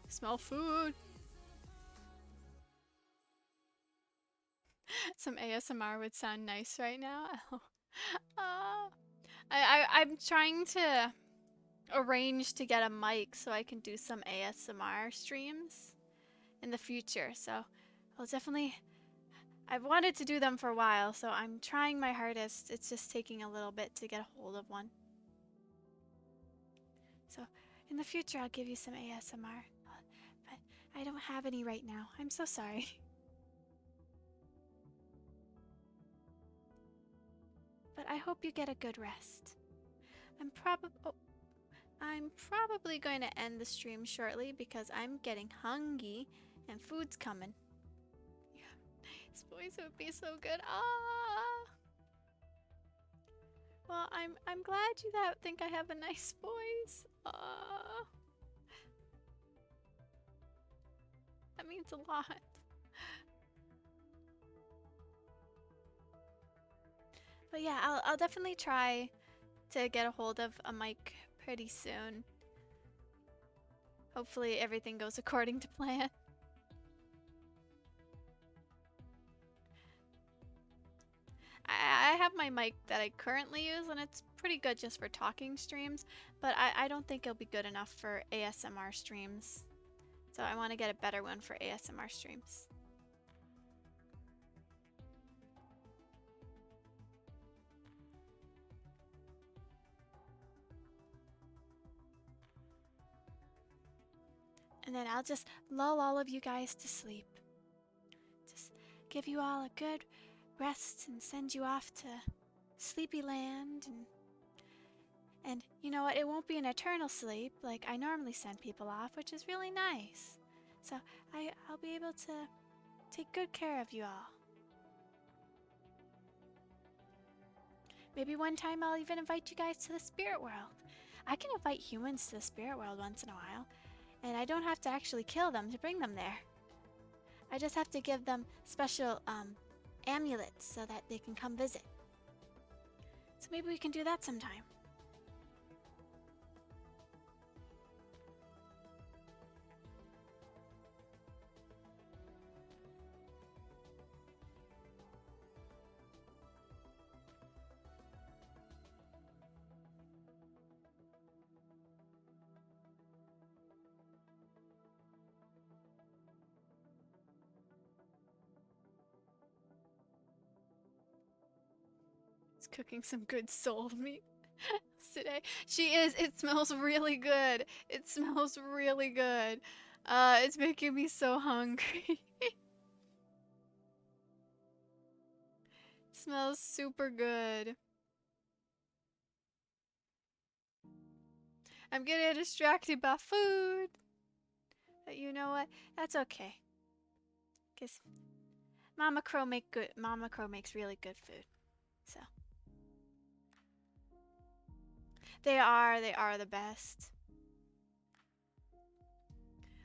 Smell food. Some ASMR would sound nice right now. I'm trying to arrange to get a mic so I can do some ASMR streams in the future. So I'll definitely. I've wanted to do them for a while, so I'm trying my hardest. It's just taking a little bit to get a hold of one. So in the future, I'll give you some ASMR, but I don't have any right now. I'm so sorry. But I hope you get a good rest. I'm probably going to end the stream shortly because I'm getting hungry and food's coming. Yeah, this voice would be so good. Well, I'm glad you think I have a nice voice. That means a lot. But yeah, I'll definitely try to get a hold of a mic pretty soon. Hopefully everything goes according to plan. I have my mic that I currently use, and it's pretty good just for talking streams, but I don't think it'll be good enough for ASMR streams. So I want to get a better one for ASMR streams. And then I'll just lull all of you guys to sleep. Just give you all a good rest and send you off to Sleepy Land. And you know what? It won't be an eternal sleep like I normally send people off, which is really nice. So I'll be able to take good care of you all. Maybe one time I'll even invite you guys to the spirit world. I can invite humans to the spirit world once in a while, and I don't have to actually kill them to bring them there. I just have to give them special amulets so that they can come visit. So maybe we can do that sometime. Cooking some good soul meat today. She is. It smells really good. It smells really good. It's making me so hungry. Smells super good. I'm getting distracted by food. But you know what? That's okay. 'Cause Mama Crow makes really good food. So They are the best.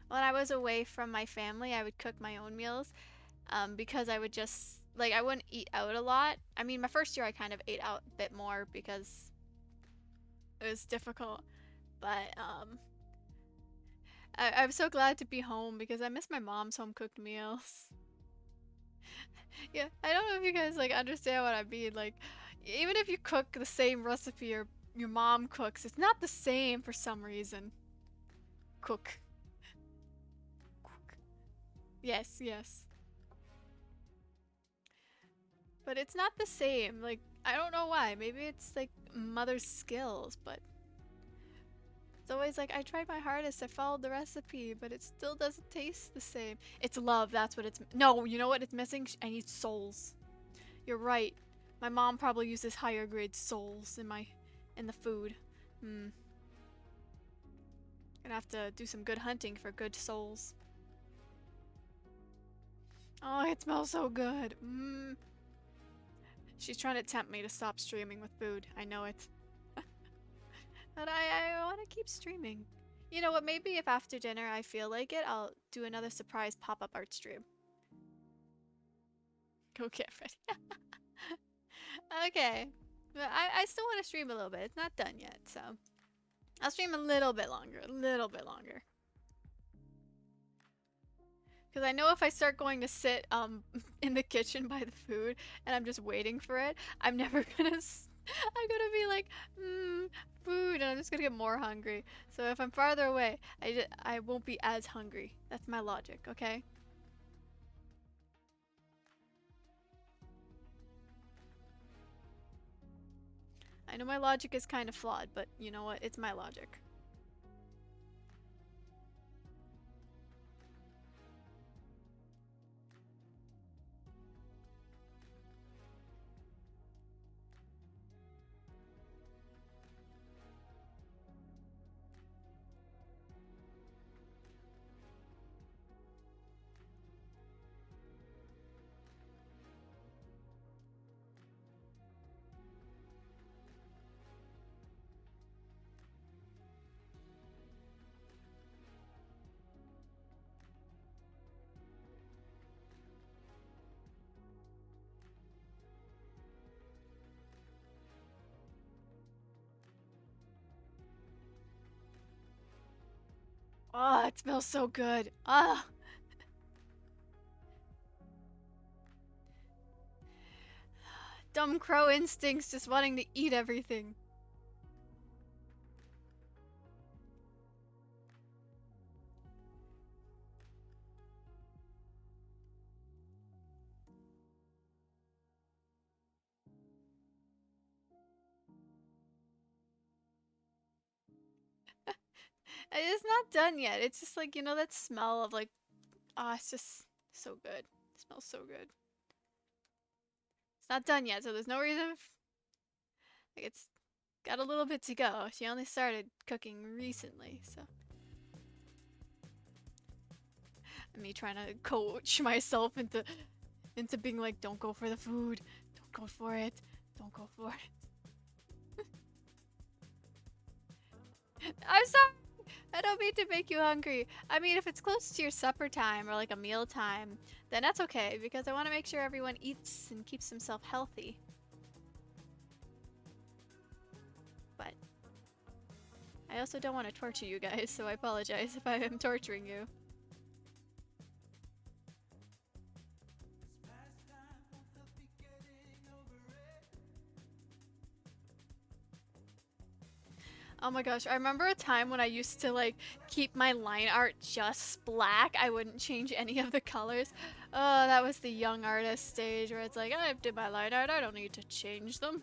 When I was away from my family, I would cook my own meals because I would just, like, I wouldn't eat out a lot. I mean, my first year I kind of ate out a bit more because it was difficult. But I'm so glad to be home because I miss my mom's home cooked meals. Yeah, I don't know if you guys like understand what I mean. Like, even if you cook the same recipe your mom cooks, it's not the same for some reason. Cook. Yes, yes. But it's not the same. Like, I don't know why. Maybe it's like mother's skills, but it's always like I tried my hardest, I followed the recipe, but it still doesn't taste the same. It's love, that's what it's. No, you know what it's missing? I need souls. You're right. My mom probably uses higher grade souls in the food. Gonna have to do some good hunting for good souls. Oh, it smells so good. She's trying to tempt me to stop streaming with food. I know it. But I want to keep streaming. You know what? Maybe if after dinner I feel like it, I'll do another surprise pop-up art stream. Go get ready. Okay. But I still want to stream a little bit. It's not done yet, so I'll stream a little bit longer. A little bit longer. Because I know if I start going to sit in the kitchen by the food and I'm just waiting for it, I'm never gonna I'm gonna be like, food, and I'm just gonna get more hungry. So if I'm farther away, I won't be as hungry. That's my logic, okay? I know my logic is kind of flawed, but you know what? It's my logic. Oh, it smells so good. Ah. Dumb crow instincts just wanting to eat everything. It's not done yet. It's just like, you know, that smell of like, it's just so good. It smells so good. It's not done yet, so there's no reason. Like, it's got a little bit to go. She only started cooking recently, so. Me trying to coach myself into being like, don't go for the food. Don't go for it. Don't go for it. I'm sorry. I don't mean to make you hungry. I mean, if it's close to your supper time or like a meal time, then that's okay because I want to make sure everyone eats and keeps himself healthy. But I also don't want to torture you guys, so I apologize if I am torturing you. Oh my gosh, I remember a time when I used to like keep my line art just black. I wouldn't change any of the colors. Oh, that was the young artist stage where it's like, I did my line art, I don't need to change them.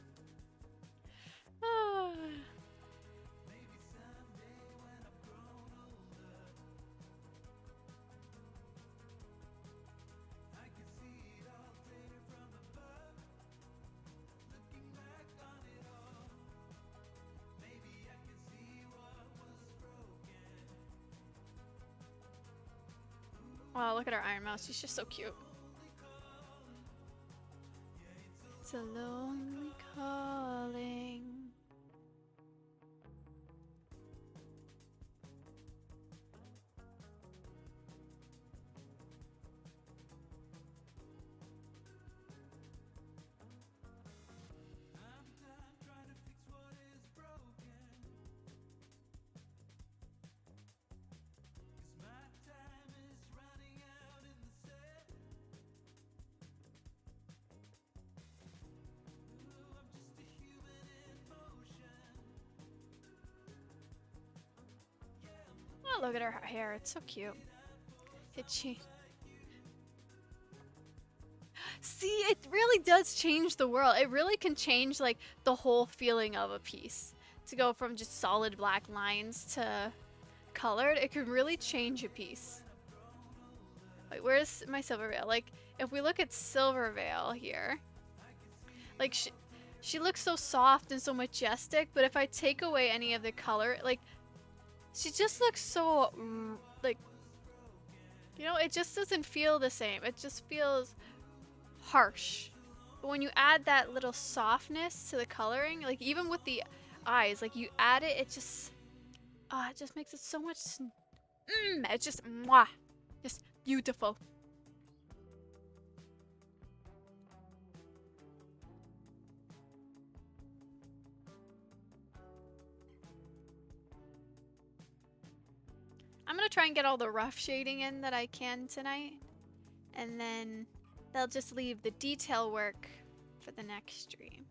Wow, look at our Iron Mouse. She's just so cute. It's a lonely calling. Oh, look at her hair. It's so cute. Itchy. See, it really does change the world. It really can change like the whole feeling of a piece. To go from just solid black lines to colored, it can really change a piece. Wait, where's my Silver Veil? Like, if we look at Silver Veil here, like she looks so soft and so majestic, but if I take away any of the color, like, she just looks so, like, you know, it just doesn't feel the same. It just feels harsh. But when you add that little softness to the coloring, like even with the eyes, like you add it, it just makes it so much, it's just, mwah, just beautiful. I'm gonna try and get all the rough shading in that I can tonight, and then they'll just leave the detail work for the next stream.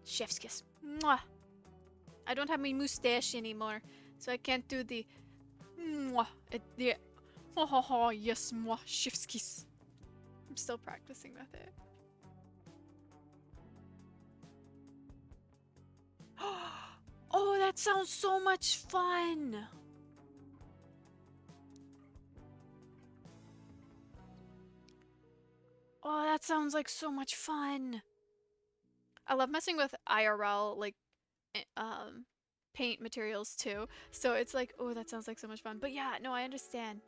Chef's kiss. Mwah. I don't have my mustache anymore, so I can't do the mwah. Ho ho ho, yes, mwah, chef's kiss. I'm still practicing with it. Oh, that sounds so much fun! Oh, that sounds like so much fun! I love messing with IRL, like, paint materials too. So it's like, oh, that sounds like so much fun. But yeah, no, I understand.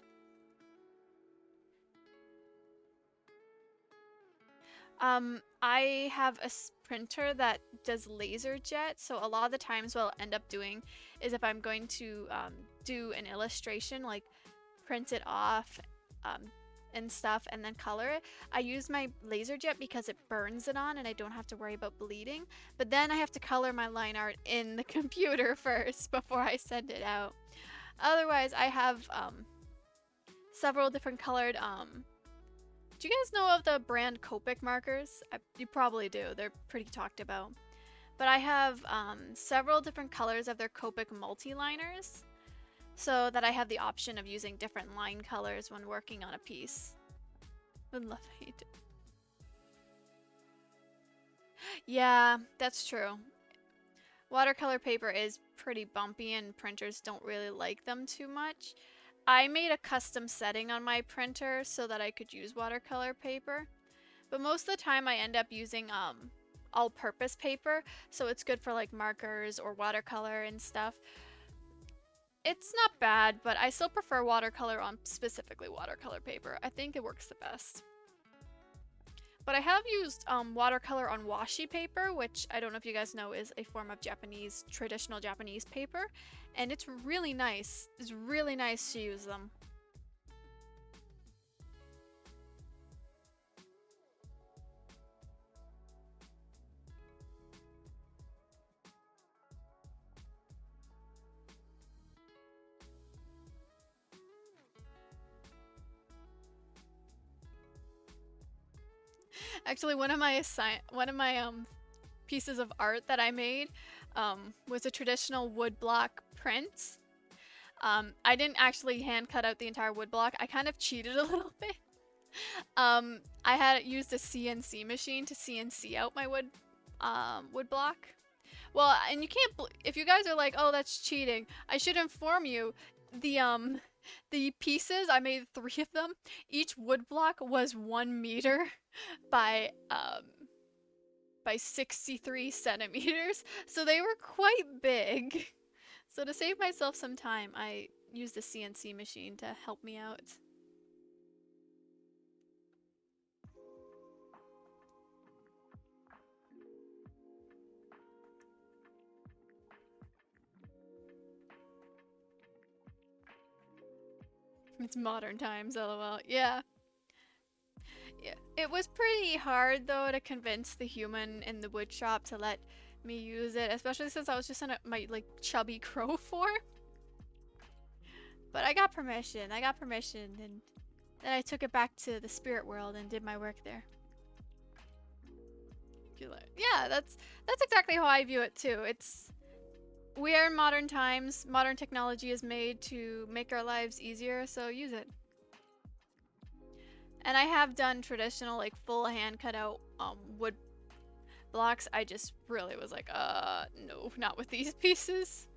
I have a printer that does laser jet, so a lot of the times what I'll end up doing is if I'm going to do an illustration, like print it off and stuff and then color it, I use my laser jet because it burns it on and I don't have to worry about bleeding. But then I have to color my line art in the computer first before I send it out. Otherwise, I have several different colored do you guys know of the brand Copic markers? You probably do. They're pretty talked about. But I have several different colors of their Copic multi-liners, so that I have the option of using different line colors when working on a piece. Would love to hate it. Yeah, that's true. Watercolor paper is pretty bumpy and printers don't really like them too much. I made a custom setting on my printer so that I could use watercolor paper. But most of the time I end up using all-purpose paper, so it's good for like markers or watercolor and stuff. It's not bad, but I still prefer watercolor on specifically watercolor paper. I think it works the best. But I have used watercolor on washi paper, which I don't know if you guys know is a form of traditional Japanese paper. And it's really nice. It's really nice to use them. Actually, one of my pieces of art that I made was a traditional woodblock print. I didn't actually hand cut out the entire woodblock. I kind of cheated a little bit. I had used a CNC machine to CNC out my woodblock. Well, and you can't. If you guys are like, "Oh, that's cheating," I should inform you. The pieces, I made 3 of them. Each woodblock was 1 meter by 63 centimeters, so they were quite big. So to save myself some time, I used a CNC machine to help me out. It's modern times, lol. Yeah. Yeah. It was pretty hard though to convince the human in the wood shop to let me use it, especially since I was just in my like chubby crow form. But I got permission. And then I took it back to the spirit world and did my work there. Yeah, that's exactly how I view it too. We are in modern times. Modern technology is made to make our lives easier, so use it. And I have done traditional, like, full hand cut out wood blocks. I just really was like, no, not with these pieces.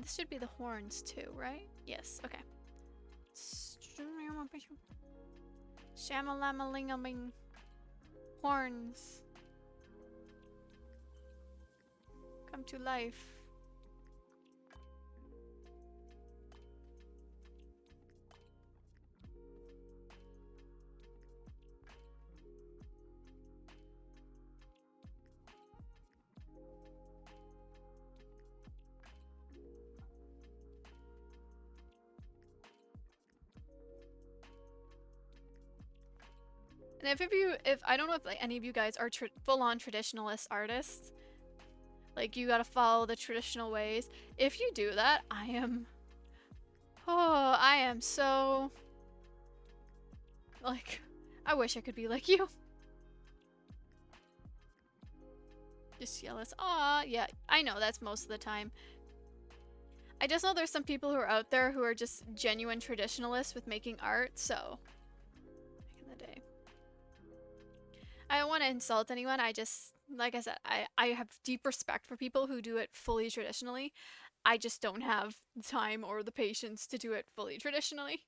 This should be the horns too, right? Yes, okay. Shamalamalingaming. Horns. Come to life. And if I don't know if like any of you guys are full-on traditionalist artists, like you gotta follow the traditional ways. If you do that, I am so, like, I wish I could be like you. Just jealous. Aw, yeah, I know that's most of the time. I just know there's some people who are out there who are just genuine traditionalists with making art, so. Back in the day. I don't want to insult anyone. I just, like I said, I have deep respect for people who do it fully traditionally. I just don't have the time or the patience to do it fully traditionally.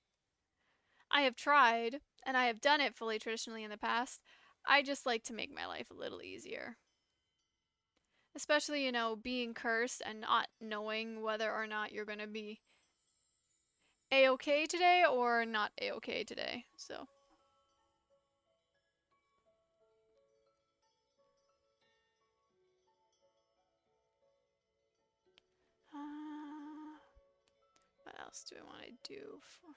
I have tried, and I have done it fully traditionally in the past. I just like to make my life a little easier. Especially, you know, being cursed and not knowing whether or not you're going to be A-okay today or not A-okay today, so. What else do I want to do for...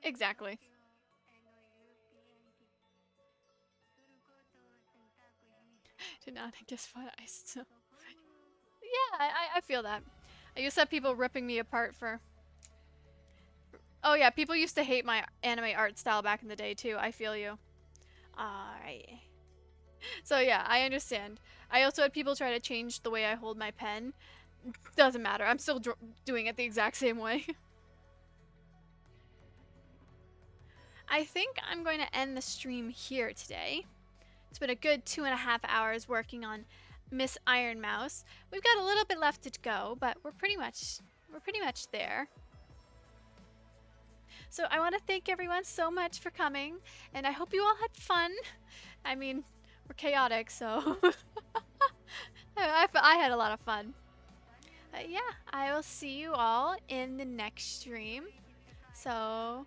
Exactly. Did not guess what I still... Yeah, I feel that. I used to have people ripping me apart for... Oh yeah, people used to hate my anime art style back in the day too. I feel you. Alright. So yeah, I understand. I also had people try to change the way I hold my pen. Doesn't matter. I'm still doing it the exact same way. I think I'm going to end the stream here today. It's been a good 2.5 hours working on Miss IRONMOUSE. We've got a little bit left to go, but we're pretty much there. So I want to thank everyone so much for coming, and I hope you all had fun. I mean, we're chaotic, so I had a lot of fun. But yeah, I will see you all in the next stream. So